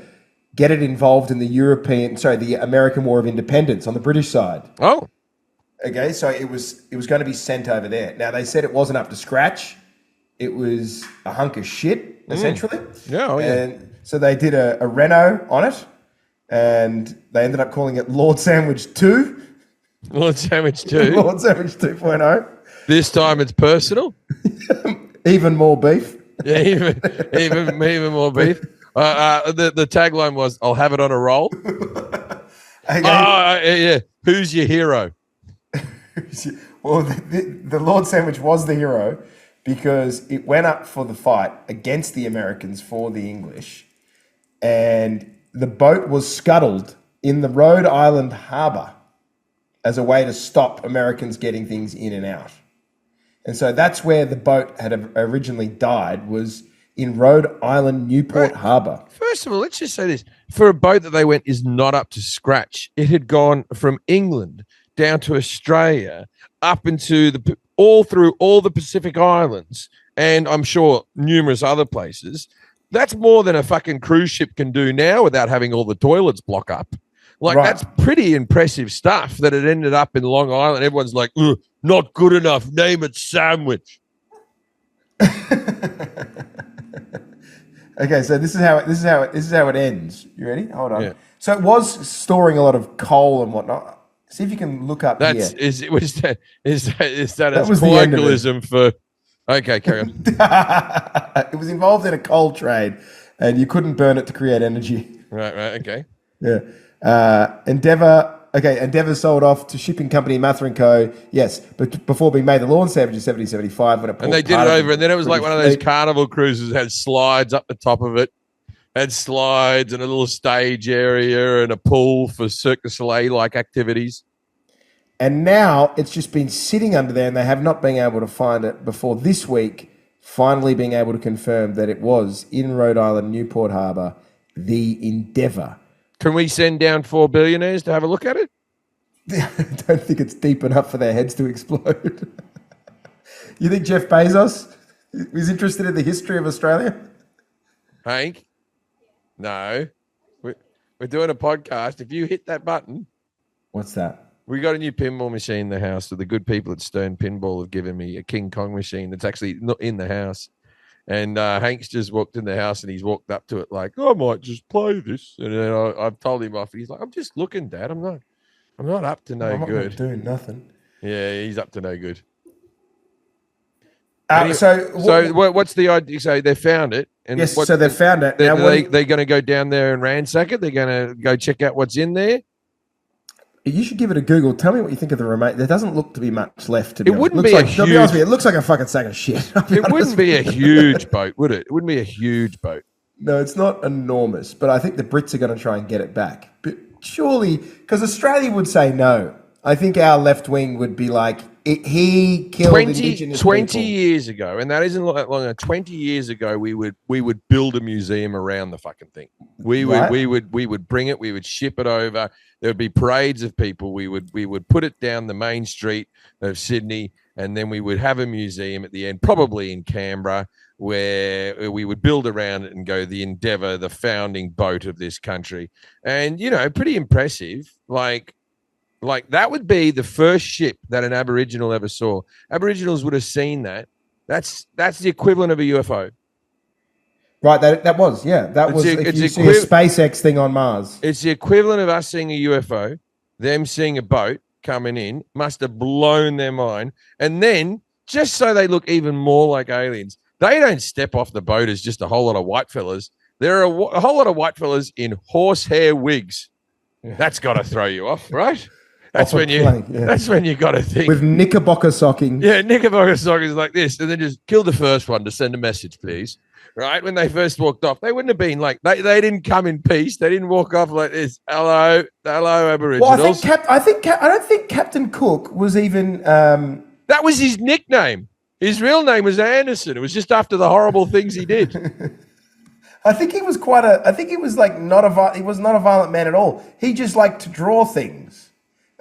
get it involved in the American War of Independence on the British side. Oh, Okay, so it was going to be sent over there. Now they said it wasn't up to scratch. It was a hunk of shit, essentially. Yeah, oh, yeah. And so they did a reno on it, and they ended up calling it Lord Sandwich 2. Lord Sandwich 2. Lord Sandwich 2.0. This time it's personal. Even more beef. Yeah, even more beef. The tagline was, "I'll have it on a roll." Okay. Yeah. Who's your hero? Well, the Lord Sandwich was the hero because it went up for the fight against the Americans for the English, and the boat was scuttled in the Rhode Island harbor as a way to stop Americans getting things in and out. And so that's where the boat had originally died, was in Rhode Island, Newport Harbor. First of all, let's just say this. For a boat that they went is not up to scratch, it had gone from England down to Australia, up into all through all the Pacific Islands, and I'm sure numerous other places. That's more than a fucking cruise ship can do now without having all the toilets block up. Like, That's pretty impressive stuff that it ended up in Long Island. Everyone's like, not good enough. Name it Sandwich. Okay, so this is how it ends. You ready? Hold on. Yeah. So it was storing a lot of coal and whatnot. See if you can look up here. Is that That as was the end of it. colloquialism for? Okay, carry on. It was involved in a coal trade, and you couldn't burn it to create energy. Right. Okay. Yeah. Endeavour sold off to shipping company Mather & Co. Yes, but before being made the Lord Sandwich in 1775 when it and they did it over, and then it was like one of those carnival cruises that had slides up the top of it, had slides and a little stage area and a pool for Cirque du Soleil-like activities. And now it's just been sitting under there, and they have not been able to find it before this week, finally being able to confirm that it was in Rhode Island, Newport Harbor, the Endeavour. Can we send down 4 billionaires to have a look at it? I don't think it's deep enough for their heads to explode. You think Jeff Bezos is interested in the history of Australia? Hank? No. We're doing a podcast. If you hit that button. What's that? We got a new pinball machine in the house. So the good people at Stern Pinball have given me a King Kong machine that's actually not in the house. And Hank's just walked in the house and he's walked up to it like, I might just play this. And then I've told him off. And he's like, I'm just looking, Dad. I'm not up to no good. I'm not doing nothing. Yeah, he's up to no good. What's the idea? So they found it. And yes, so they found it. They're going to go down there and ransack it. They're going to go check out what's in there. You should give it a Google. Tell me what you think of the remote. There doesn't look to be much left. To be honest. Wouldn't be a huge. To be honest with you, it looks like a fucking sack of shit. It wouldn't be a huge boat, would it? It wouldn't be a huge boat. No, it's not enormous, but I think the Brits are going to try and get it back. But surely, because Australia would say no. I think our left wing would be like, he killed Indigenous 20 people. years ago, and that isn't that long ago. 20 years ago, we would build a museum around the fucking thing. We would bring it. We would ship it over. There would be parades of people. We would put it down the main street of Sydney, and then we would have a museum at the end, probably in Canberra, where we would build around it and go the Endeavour, the founding boat of this country, and pretty impressive. Like that would be the first ship that an Aboriginal ever saw. Aboriginals would have seen that. That's the equivalent of a UFO. Right, that was, yeah. That was if you see a SpaceX thing on Mars. It's the equivalent of us seeing a UFO, them seeing a boat coming in, must have blown their mind. And then, just so they look even more like aliens, they don't step off the boat as just a whole lot of white fellas. There are a whole lot of white fellas in horsehair wigs. Yeah. That's got to throw you off, right? That's when you got to think. With knickerbocker socking. Yeah, knickerbocker socking like this. And then just kill the first one to send a message, please. Right? When they first walked off, they wouldn't have been like, they didn't come in peace. They didn't walk off like this. Hello, Aboriginals. Well, I don't think Captain Cook was even... That was his nickname. His real name was Anderson. It was just after the horrible things he did. I think he was he was not a violent man at all. He just liked to draw things.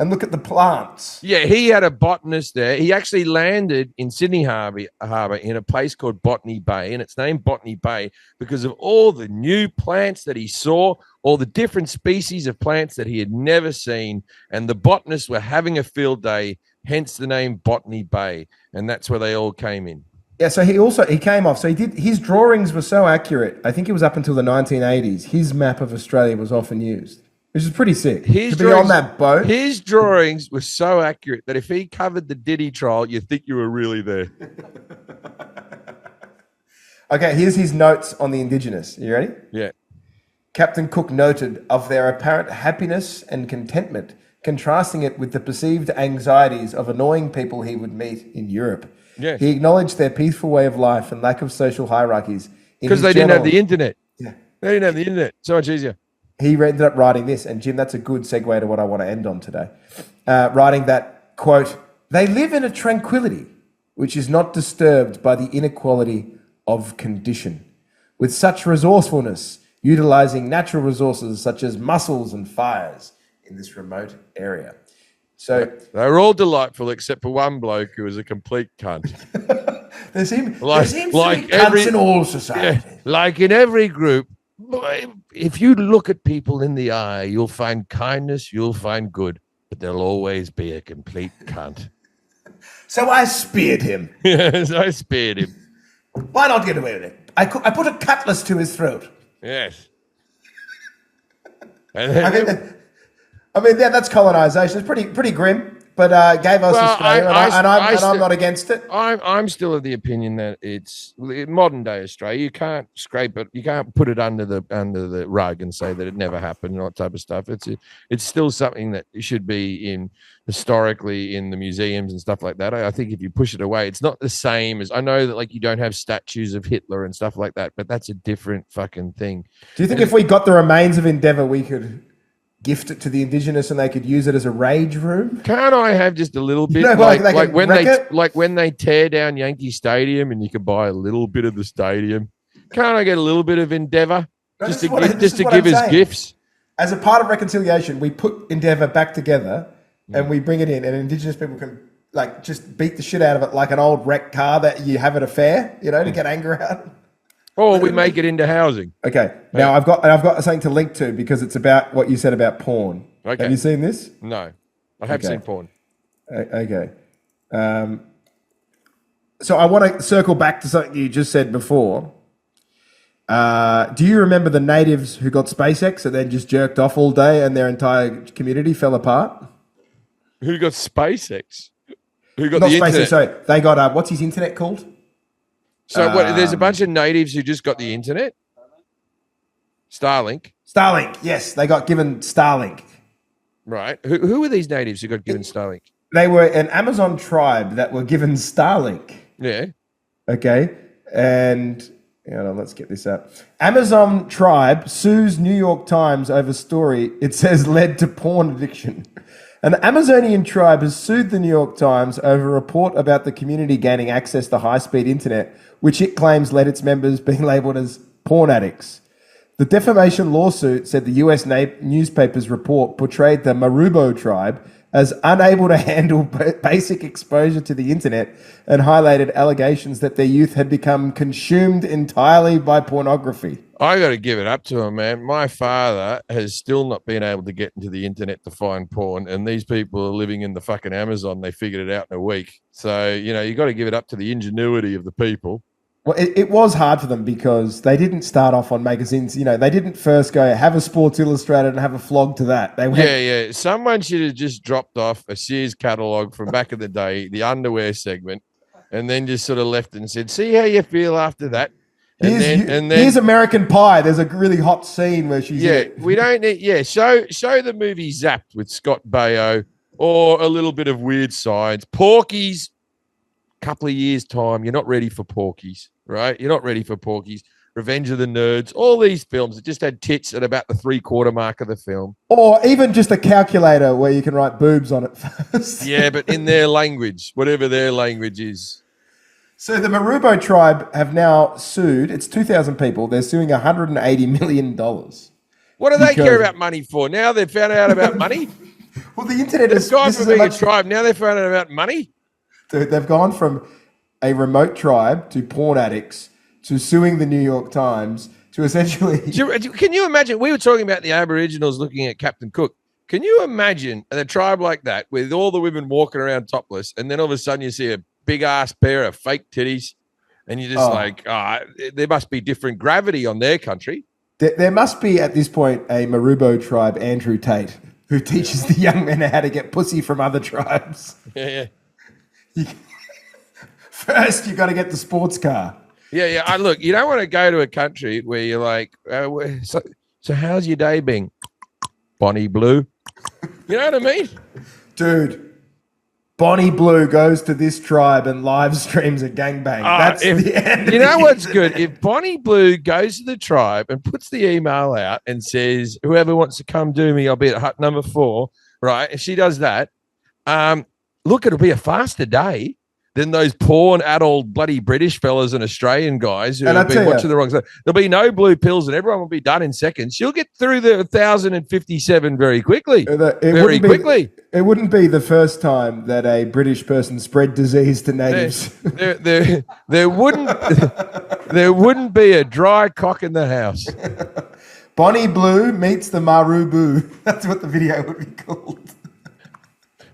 and look at the plants. Yeah, he had a botanist there. He actually landed in Sydney Harbour in a place called Botany Bay, and it's named Botany Bay because of all the new plants that he saw, all the different species of plants that he had never seen, and the botanists were having a field day, hence the name Botany Bay, and that's where they all came in. Yeah, so he came off. So his drawings were so accurate. I think it was up until the 1980s. His map of Australia was often used, which is pretty sick. To be on that boat. His drawings were so accurate that if he covered the Diddy trial, you'd think you were really there. Okay, here's his notes on the Indigenous. You ready? Yeah. Captain Cook noted of their apparent happiness and contentment, contrasting it with the perceived anxieties of annoying people he would meet in Europe. Yes. He acknowledged their peaceful way of life and lack of social hierarchies. Because they didn't have the internet. Yeah. They didn't have the internet. So much easier. He ended up writing this, and Jim, that's a good segue to what I want to end on today. Writing that, quote, they live in a tranquility which is not disturbed by the inequality of condition, with such resourcefulness, utilizing natural resources such as mussels and fires in this remote area. So they were all delightful except for one bloke who was a complete cunt. there seems to be cunts in all societies. Yeah, like in every group, if you look at people in the eye, you'll find kindness, you'll find good, but there'll always be a complete cunt. So I speared him. Yes, I speared him. Why not get away with it? I put a cutlass to his throat. Yes. And then, I mean, that's colonisation. It's pretty grim, but gave us Australia, and I'm not against it. I'm still of the opinion that it's modern day Australia. You can't scrape it. You can't put it under the rug and say that it never happened and all that type of stuff. It's still something that should be historically in the museums and stuff like that. I think if you push it away, it's not the same as, I know that like you don't have statues of Hitler and stuff like that, but that's a different fucking thing. Do you think if we got the remains of Endeavour, we could gift it to the Indigenous and they could use it as a rage room? Can't I have just a little bit, like when they tear down Yankee Stadium and you can buy a little bit of the stadium? Can't I get a little bit of Endeavour just to give us gifts? As a part of reconciliation, we put Endeavour back together and we bring it in, and Indigenous people can like just beat the shit out of it like an old wrecked car that you have at a fair, to get anger out. Or we make it into housing. Okay. Now I've got something to link to because it's about what you said about porn. Okay. Have you seen this? No, I have seen porn. Okay. So I want to circle back to something you just said before. Do you remember the natives who got SpaceX and then just jerked off all day and their entire community fell apart? Who got SpaceX? Who got Not the SpaceX, internet? sorry. They got, what's his internet called? So there's a bunch of natives who just got the internet? Starlink, yes. They got given Starlink. right. Who were these natives who got given Starlink? They were an Amazon tribe that were given Starlink. Yeah. Okay. And let's get this up. Amazon tribe sues New York Times over story it says led to porn addiction. An Amazonian tribe has sued the New York Times over a report about the community gaining access to high-speed internet, which it claims led its members being labelled as porn addicts. The defamation lawsuit said the US newspaper's report portrayed the Marubo tribe as unable to handle basic exposure to the internet and highlighted allegations that their youth had become consumed entirely by pornography. I got to give it up to him, man. My father has still not been able to get into the internet to find porn, and these people are living in the fucking Amazon. They figured it out in a week. So, you got to give it up to the ingenuity of the people. Well, it was hard for them because they didn't start off on magazines. They didn't first go have a Sports Illustrated and have a flog to that. They went, yeah. Someone should have just dropped off a Sears catalog from back in the day, the underwear segment, and then just sort of left and said, "See how you feel after that." Here's American Pie. There's a really hot scene where she's we don't need show the movie Zapped with Scott Baio or a little bit of Weird Science. Porky's, couple of years time, you're not ready for Porky's, right? You're not ready for Porky's. Revenge of the Nerds, all these films that just had tits at about the 3/4 mark of the film. Or even just a calculator where you can write boobs on it first. Yeah, but in their language, whatever their language is. So the Marubo tribe have now sued. It's 2,000 people. They're suing $180 million. What do they care about money for? Now they've found out about money? Well, the internet They've is gone this from is being a much, tribe. Now they're finding out about money. dude, they've gone from a remote tribe to porn addicts to suing the New York Times to essentially. Can you imagine? We were talking about the Aboriginals looking at Captain Cook. Can you imagine a tribe like that with all the women walking around topless, and then all of a sudden you see a big ass pair of fake titties, and you're just there must be different gravity on their country. There must be at this point a Marubo tribe, Andrew Tate, who teaches the young men how to get pussy from other tribes. Yeah. First, you got to get the sports car. Yeah. Look, you don't want to go to a country where you're like, so how's your day been? Bonnie Blue. You know what I mean? Dude, Bonnie Blue goes to this tribe and live streams a gangbang. That's the end. You know what's good? If Bonnie Blue goes to the tribe and puts the email out and says, whoever wants to come do me, I'll be at hut number 4, right? If she does that, look, it'll be a faster day than those porn adult bloody British fellas and Australian guys who have been watching the wrong stuff. There'll be no blue pills and everyone will be done in seconds. She'll get through the 1,057 very quickly. It wouldn't be the first time that a British person spread disease to natives. There wouldn't be a dry cock in the house. Bonnie Blue meets the Marubu. That's what the video would be called.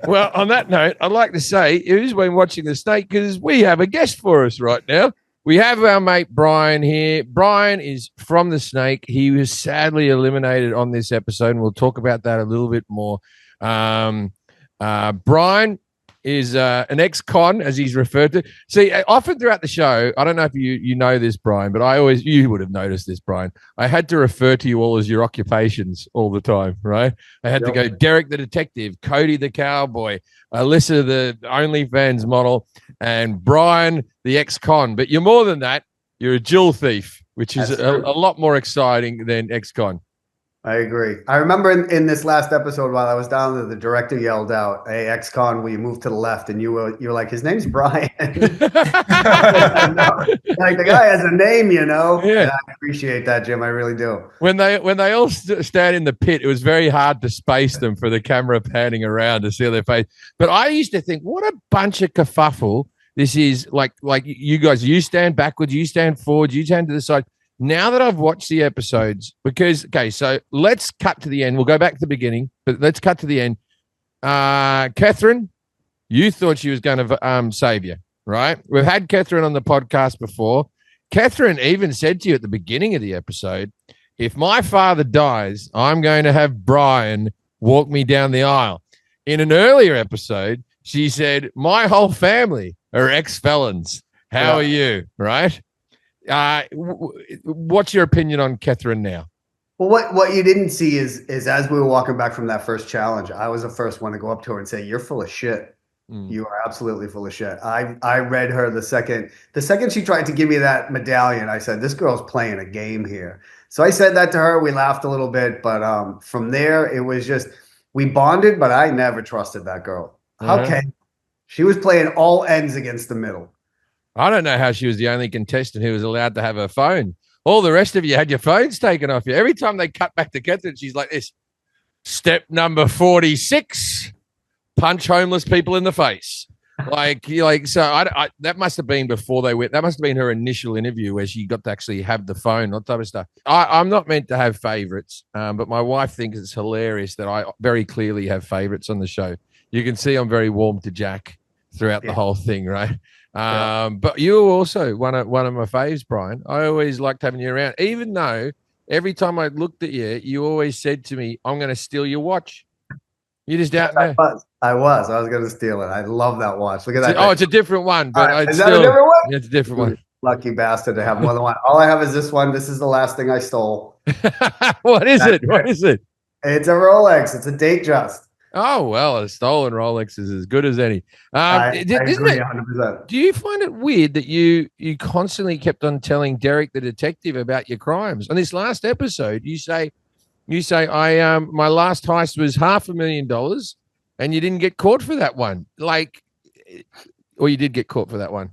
Well, on that note, I'd like to say who's been watching the snake, because we have a guest for us right now. We have our mate Brian here. Brian is from the snake. He was sadly eliminated on this episode, and we'll talk about that a little bit more. Brian is an ex-con, as he's referred to. See, often throughout the show, I don't know if you know this, Brian, but you would have noticed this, Brian. I had to refer to you all as your occupations all the time, right? I had to go Derek the detective, Cody the cowboy, Alyssa the OnlyFans model, and Brian the ex-con. But you're more than that. You're a jewel thief, which is a lot more exciting than ex-con. I agree. I remember in this last episode while I was down there, the director yelled out, "Hey, ex-con, will you move to the left?" And you were like, "His name's Brian." Like, the guy has a name, you know. Yeah. And I appreciate that, Jim. I really do. When they all stand in the pit, it was very hard to space them for the camera panning around to see their face. But I used to think, what a bunch of kerfuffle this is. Like you guys, you stand backwards, you stand forward, you stand to the side. Now that I've watched the episodes, so let's cut to the end. We'll go back to the beginning, but let's cut to the end. Catherine, you thought she was going to save you, right? We've had Catherine on the podcast before. Catherine even said to you at the beginning of the episode, if my father dies, I'm going to have Brian walk me down the aisle. In an earlier episode, she said, my whole family are ex-felons. How are you, right? What's your opinion on Catherine now? Well, what you didn't see is as we were walking back from that first challenge, I was the first one to go up to her and say, "You're full of shit. You are absolutely full of shit." I read her the second she tried to give me that medallion. I said, "This girl's playing a game here." So I said that to her. We laughed a little bit, but from there it was just we bonded. But I never trusted that girl. Okay, she was playing all ends against the middle. I don't know how she was the only contestant who was allowed to have her phone. All the rest of you had your phones taken off you. Every time they cut back to Catherine, she's like this. Step number 46, punch homeless people in the face. That must have been before they went. That must have been her initial interview where she got to actually have the phone, that type of stuff. I'm not meant to have favorites, but my wife thinks it's hilarious that I very clearly have favorites on the show. You can see I'm very warm to Jack throughout the whole thing, right? But you're also one of my faves, Brian. I always liked having you around, even though every time I looked at you, you always said to me, "I'm going to steal your watch." You're just out there. I was going to steal it. I love that watch. Look at that. Oh, it's a different one. But is that a different one? It's a different one. Lucky bastard to have more than one. All I have is this one. This is the last thing I stole. What is it? What is it? It's a Rolex. It's a date just. Oh, well, a stolen Rolex is as good as any. I agree 100%. Do you find it weird that you constantly kept on telling Derek the detective about your crimes? On this last episode, you say my last heist was $500,000 and you didn't get caught for that one. Or you did get caught for that one.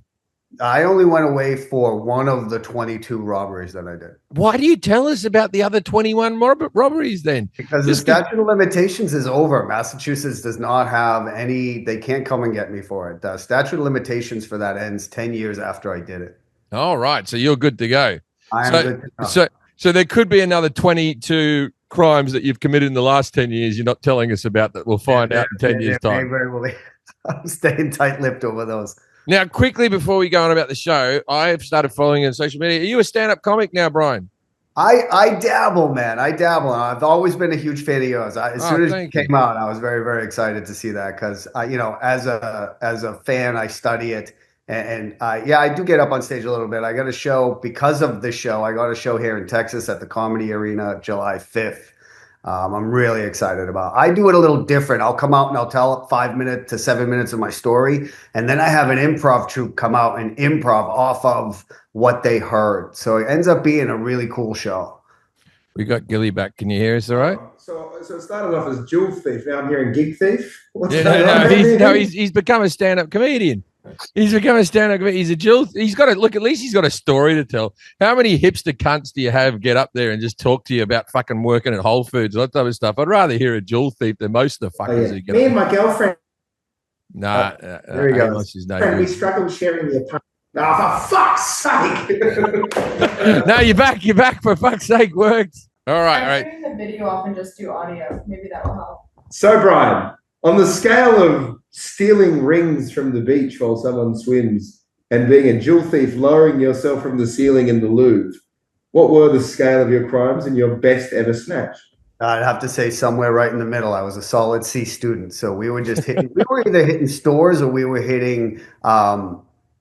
I only went away for one of the 22 robberies that I did. Why do you tell us about the other 21 robberies then? Because the statute of limitations is over. Massachusetts does not have any, they can't come and get me for it. The statute of limitations for that ends 10 years after I did it. All right. So you're good to go. I am good to go. So there could be another 22 crimes that you've committed in the last 10 years you're not telling us about that we'll find out in 10 years' time. Very well. I'm staying tight-lipped over those. Now, quickly before we go on about the show, I've started following you on social media. Are you a stand-up comic now, Brian? I dabble, man. I dabble. I've always been a huge fan of yours. As soon as it came out, I was very, very excited to see that because, as a fan, I study it. And I do get up on stage a little bit. I got a show because of this show. I got a show here in Texas at the Comedy Arena July 5th. I'm really excited about. I do it a little different. I'll come out and I'll tell 5 to 7 minutes of my story, and then I have an improv troupe come out and improv off of what they heard. So it ends up being a really cool show. We got Gilly back. Can you hear us all right? So it started off as jewel thief. Now I'm hearing gig thief. He's become a stand-up comedian. He's become a stand-up comedian. He's a jewel. He's got to look. At least he's got a story to tell. How many hipster cunts do you have get up there and just talk to you about fucking working at Whole Foods and that type of stuff? I'd rather hear a jewel thief than most of the fuckers who get. Me and my girlfriend. Nah, there you go. We struggled sharing the apartment. Oh, for fuck's sake! No, you're back. You're back. For fuck's sake, worked. All right. Turn the video off and just do audio. Maybe that will help. So, Brian, on the scale of stealing rings from the beach while someone swims and being a jewel thief, lowering yourself from the ceiling in the Louvre, what were the scale of your crimes and your best ever snatch? I'd have to say somewhere right in the middle. I was a solid C student, so we were just hitting. We were either hitting stores or we were hitting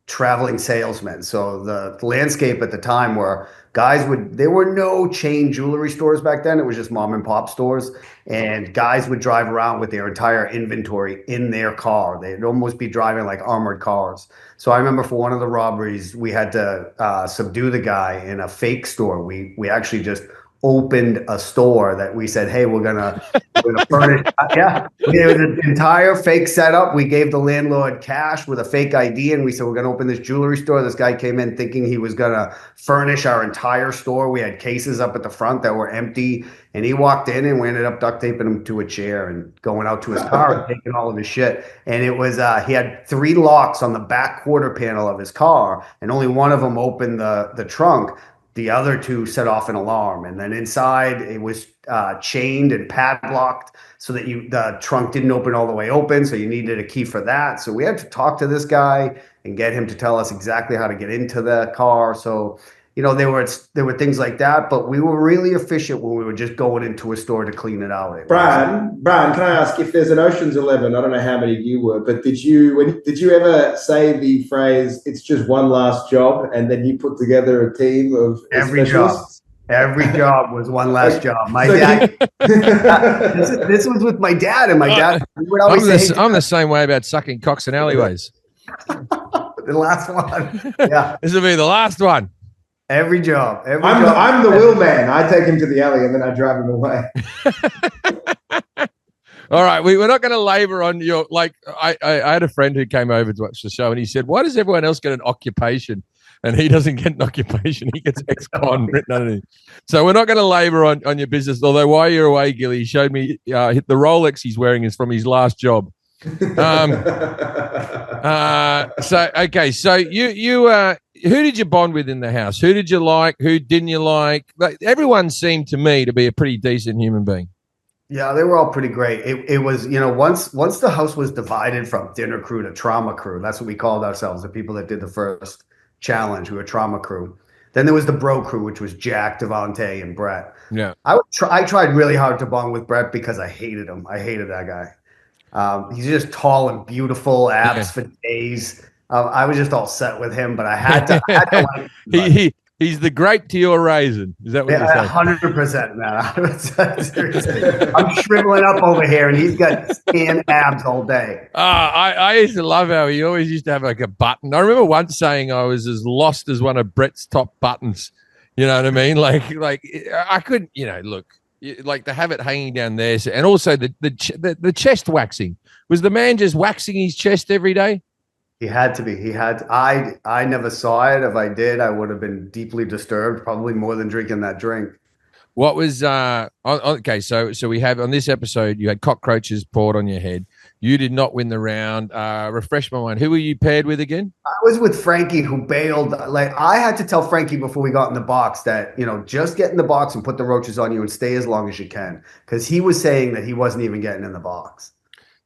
traveling salesmen. So the landscape at the time were there were no chain jewelry stores back then. It was just mom and pop stores, and guys would drive around with their entire inventory in their car. They'd almost be driving like armored cars. So I remember for one of the robberies, we had to subdue the guy in a fake store. We actually just opened a store that we said, hey, we're gonna furnish. Yeah, it was an entire fake setup. We gave the landlord cash with a fake ID, and we said we're gonna open this jewelry store. This guy came in thinking he was gonna furnish our entire store. We had cases up at the front that were empty, and he walked in, and we ended up duct taping him to a chair and going out to his car and taking all of his shit. And it was he had 3 locks on the back quarter panel of his car, and only one of them opened the trunk. The other 2 set off an alarm, and then inside it was chained and padlocked so that the trunk didn't open all the way open. So you needed a key for that. So we had to talk to this guy and get him to tell us exactly how to get into the car. So, there were things like that, but we were really efficient when we were just going into a store to clean it out. Brian, can I ask if there's an Ocean's 11? I don't know how many you were, but did you ever say the phrase "It's just one last job" and then you put together a team of every specialists? Every job was one last job. My dad. This was with my dad, and my dad would always say, I'm the same way about sucking cocks in alleyways. The last one. Yeah. This will be the last one. Every job. I'm the wheel man. I take him to the alley and then I drive him away. All right, we're not going to labor on your I had a friend who came over to watch the show and he said, "Why does everyone else get an occupation and he doesn't get an occupation? He gets ex-con written underneath." So we're not going to labor on your business. Although while you're away, Gilly, he showed me the Rolex he's wearing is from his last job. So you who did you bond with in the house? Who did you like? Who didn't you like? Everyone seemed to me to be a pretty decent human being. Yeah, they were all pretty great. It was, once the house was divided from dinner crew to trauma crew, that's what we called ourselves, the people that did the first challenge, we were trauma crew. Then there was the bro crew, which was Jack, Devontae, and Brett. Yeah. I tried really hard to bond with Brett because I hated him. I hated that guy. He's just tall and beautiful, abs for days. I was just all set with him, but I had to like him. He's the grape to your raisin. Is that what you're saying? 100%, man. Seriously. I'm shriveling up over here, and he's got tan abs all day. I used to love how he always used to have like a button. I remember once saying I was as lost as one of Brett's top buttons. You know what I mean? Like I couldn't, look, like to have it hanging down there. And also the chest waxing. Was the man just waxing his chest every day? He had to be. He had to. I never saw it. If I did, I would have been deeply disturbed, probably more than drinking that drink. What was okay? So we have on this episode, you had cockroaches poured on your head. You did not win the round. Refresh my mind. Who were you paired with again? I was with Frankie, who bailed. Like, I had to tell Frankie before we got in the box that, just get in the box and put the roaches on you and stay as long as you can, because he was saying that he wasn't even getting in the box.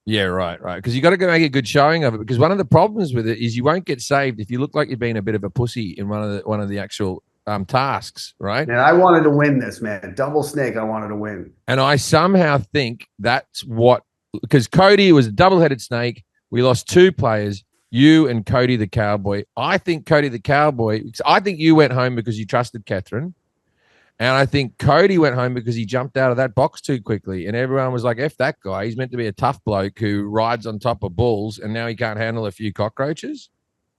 Yeah, right. Because you got to make a good showing of it. Because one of the problems with it is you won't get saved if you look like you're being a bit of a pussy in one of the actual tasks, right? And I wanted to win this, man. Double snake, I wanted to win. And I somehow think that's what, because Cody was a double-headed snake. We lost 2 players, you and Cody the Cowboy. I think Cody the Cowboy, I think you went home because you trusted Catherine. And I think Cody went home because he jumped out of that box too quickly. And everyone was like, F that guy. He's meant to be a tough bloke who rides on top of bulls, and now he can't handle a few cockroaches.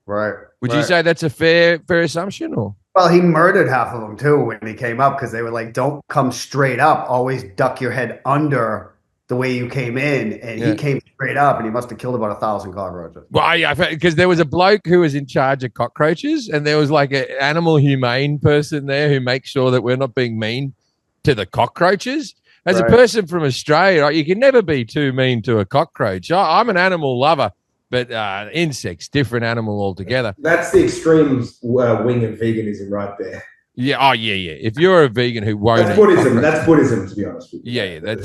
Right. Would you say that's a fair assumption? Or? Well, he murdered half of them too when he came up, because they were like, don't come straight up. Always duck your head under the way you came in. And he came straight up, and he must have killed about 1,000 cockroaches. Well, yeah, because there was a bloke who was in charge of cockroaches, and there was like an animal humane person there who makes sure that we're not being mean to the cockroaches. As a person from Australia, you can never be too mean to a cockroach. I'm an animal lover, but insects, different animal altogether. That's the extreme wing of veganism right there. Yeah. Oh, yeah. If you're a vegan who won't, that's Buddhism. That's Buddhism, to be honest with you. Yeah.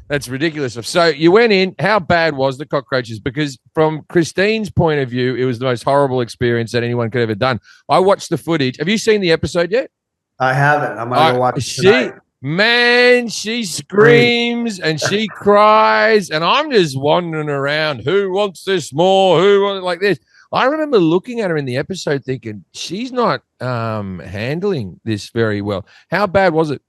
That's ridiculous. So you went in. How bad was the cockroaches? Because from Christine's point of view, it was the most horrible experience that anyone could ever done. I watched the footage. Have you seen the episode yet? I haven't. I'm gonna go watch it tonight. Man, she screams and she cries, and I'm just wandering around. Who wants this more? Who wants like this? I remember looking at her in the episode thinking, she's not handling this very well. How bad was it?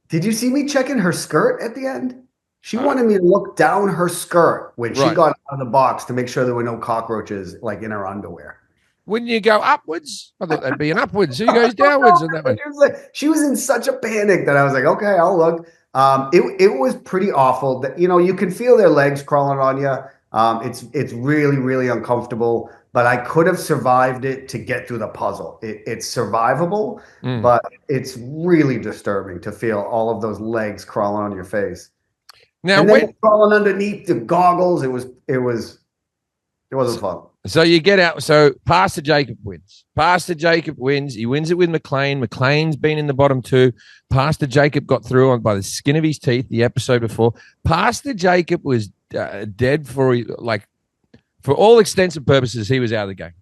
Did you see me checking her skirt at the end? She wanted me to look down her skirt when she got out of the box to make sure there were no cockroaches like in her underwear. Wouldn't you go upwards? I thought that'd be an upwards. Who goes downwards in that way? She was in such a panic that I was like, okay, I'll look. It was pretty awful. That you can feel their legs crawling on you. It's really, really uncomfortable. But I could have survived it to get through the puzzle. It's survivable, but it's really disturbing to feel all of those legs crawling on your face. Now, and then crawling underneath the goggles, it wasn't fun. So you get out. So Pastor Jacob wins. He wins it with McLean. McLean's been in the bottom 2. Pastor Jacob got through on by the skin of his teeth the episode before. Pastor Jacob was dead for all extents and purposes. He was out of the game.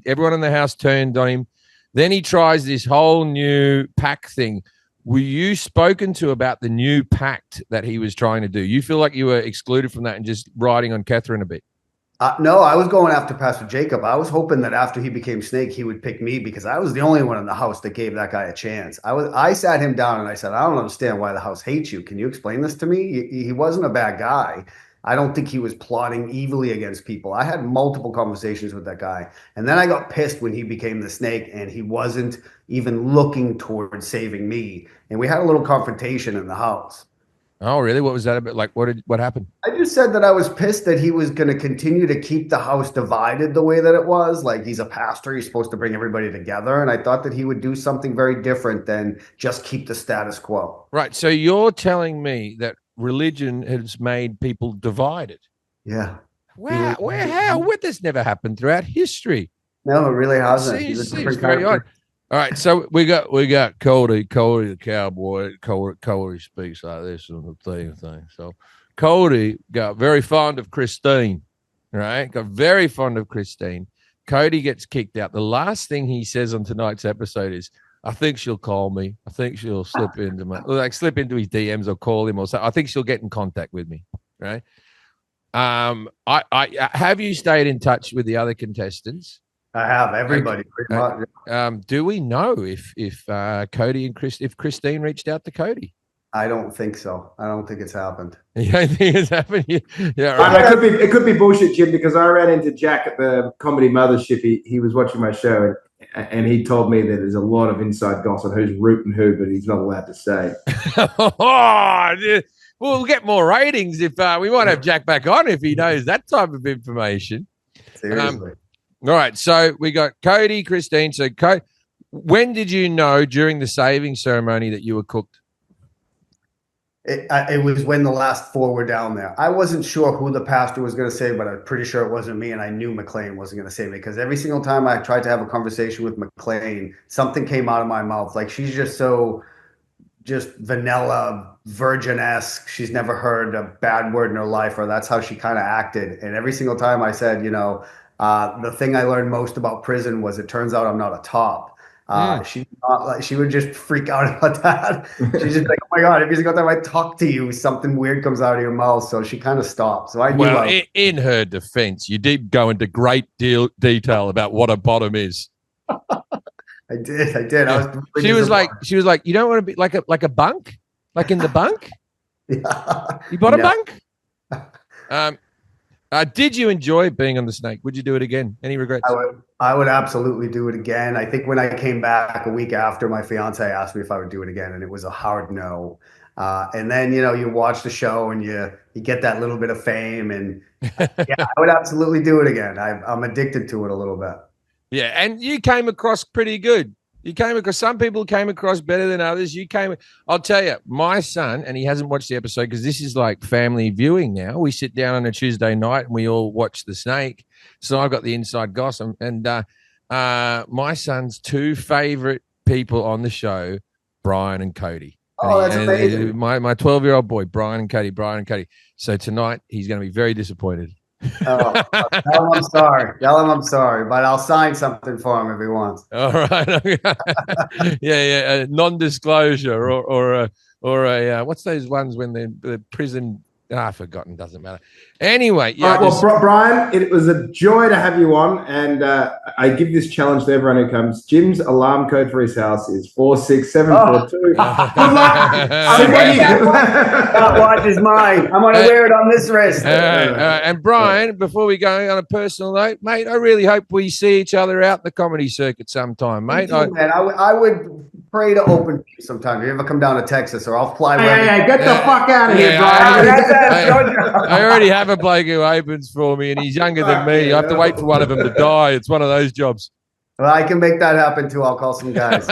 Everyone in the house turned on him. Then he tries this whole new pack thing. Were you spoken to about the new pact that he was trying to do? You feel like you were excluded from that and just riding on Catherine a bit? No, I was going after Pastor Jacob. I was hoping that after he became Snake, he would pick me, because I was the only one in the house that gave that guy a chance. I sat him down and I said, I don't understand why the house hates you. Can you explain this to me? He wasn't a bad guy. I don't think he was plotting evilly against people. I had multiple conversations with that guy. And then I got pissed when he became the Snake and he wasn't even looking towards saving me. And we had a little confrontation in the house. Oh, really? What was that about? Like, what happened? I just said that I was pissed that he was going to continue to keep the house divided the way that it was. Like, he's a pastor. He's supposed to bring everybody together. And I thought that he would do something very different than just keep the status quo. Right. So you're telling me that religion has made people divided? Yeah. Wow. How? This never happened throughout history. No, it really hasn't. Seems very odd. All right, so we got Cody the Cowboy. Cody speaks like this on the thing. So Cody got very fond of Christine, right? Got very fond of Christine. Cody gets kicked out. The last thing he says on tonight's episode is, "I think she'll call me. I think she'll slip into his DMs or call him or something. I think she'll get in contact with me." Right? I have you stayed in touch with the other contestants? I have, everybody pretty much. Do we know if Cody and if Christine reached out to Cody? I don't think so. I don't think it's happened. You don't think it's happened? Yeah, right. It could be bullshit, Jim, because I ran into Jack at the Comedy Mothership. He was watching my show and he told me that there's a lot of inside gossip who's rooting who, but he's not allowed to say. We'll get more ratings if we might have Jack back on if he knows that type of information. Seriously. All right, so we got Cody, Christine. So, when did you know during the saving ceremony that you were cooked? It was when the last four were down there. I wasn't sure who the pastor was going to save, but I'm pretty sure it wasn't me, and I knew McLean wasn't going to save me because every single time I tried to have a conversation with McLean, something came out of my mouth. Like, she's just vanilla, virgin-esque. She's never heard a bad word in her life, or that's how she kind of acted. And every single time I said, the thing I learned most about prison was it turns out I'm not a top. She would just freak out about that. She's just like, oh my God, every single time I talk to you, something weird comes out of your mouth. So she kind of stopped. So I knew. Well, in her defense, you did go into great detail about what a bottom is. I did. Yeah. She was like, you don't want to be like a bunk, like in the bunk. Yeah. You bought a bunk. Did you enjoy being on the snake? Would you do it again? Any regrets? I would absolutely do it again. I think when I came back a week after, my fiance asked me if I would do it again, and it was a hard no. And then, you watch the show and you get that little bit of fame, and yeah, I would absolutely do it again. I'm addicted to it a little bit. Yeah, and you came across pretty good. Some people came across better than others. I'll tell you, my son, and he hasn't watched the episode because this is like family viewing now. We sit down on a Tuesday night and we all watch The Snake. So I've got the inside gossip. And my son's two favorite people on the show, Brian and Cody. Oh, that's amazing. My 12-year-old boy, Brian and Cody. So tonight he's going to be very disappointed. Tell him I'm sorry, but I'll sign something for him if he wants. All right. Yeah. Non-disclosure or a what's those ones when the prison? I've forgotten. Doesn't matter. Anyway, yeah. Brian, it was a joy to have you on, and I give this challenge to everyone who comes. Jim's alarm code for his house is 46742. Good luck. That watch is mine. I'm going to wear it on this wrist. And Brian, before we go on a personal note, mate, I really hope we see each other out in the comedy circuit sometime, mate. Man, I would pray to open sometime. If you ever come down to Texas, or I'll fly. Hey, get the fuck out of here, Brian. I already have a bloke who opens for me, and he's younger than me. I have to wait for one of them to die. It's one of those jobs. Well, I can make that happen too. I'll call some guys.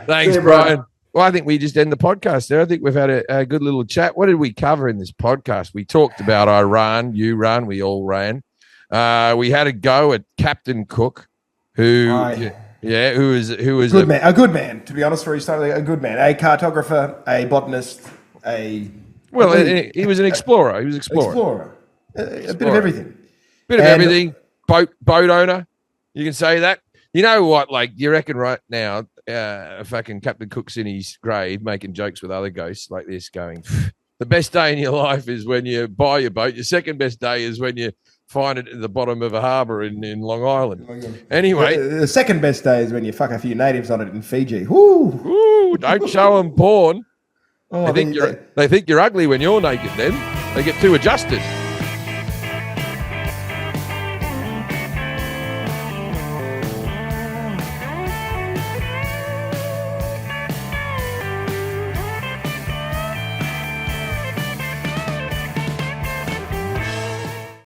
Thanks, Brian. Well, I think we just end the podcast there. I think we've had a good little chat. What did we cover in this podcast? We talked about Iran. You ran. We all ran. We had a go at Captain Cook, who was a good man. To be honest, for his time, a good man, a cartographer, a botanist, he was an explorer. He was explorer. A bit of everything. Everything. Boat owner. You can say that. You know what? Like, you reckon right now, fucking Captain Cook's in his grave making jokes with other ghosts like this, going, the best day in your life is when you buy your boat. Your second best day is when you find it at the bottom of a harbour in Long Island. Anyway. The second best day is when you fuck a few natives on it in Fiji. Woo! Don't show them porn. Oh, they think you're ugly when you're naked then. They get too adjusted.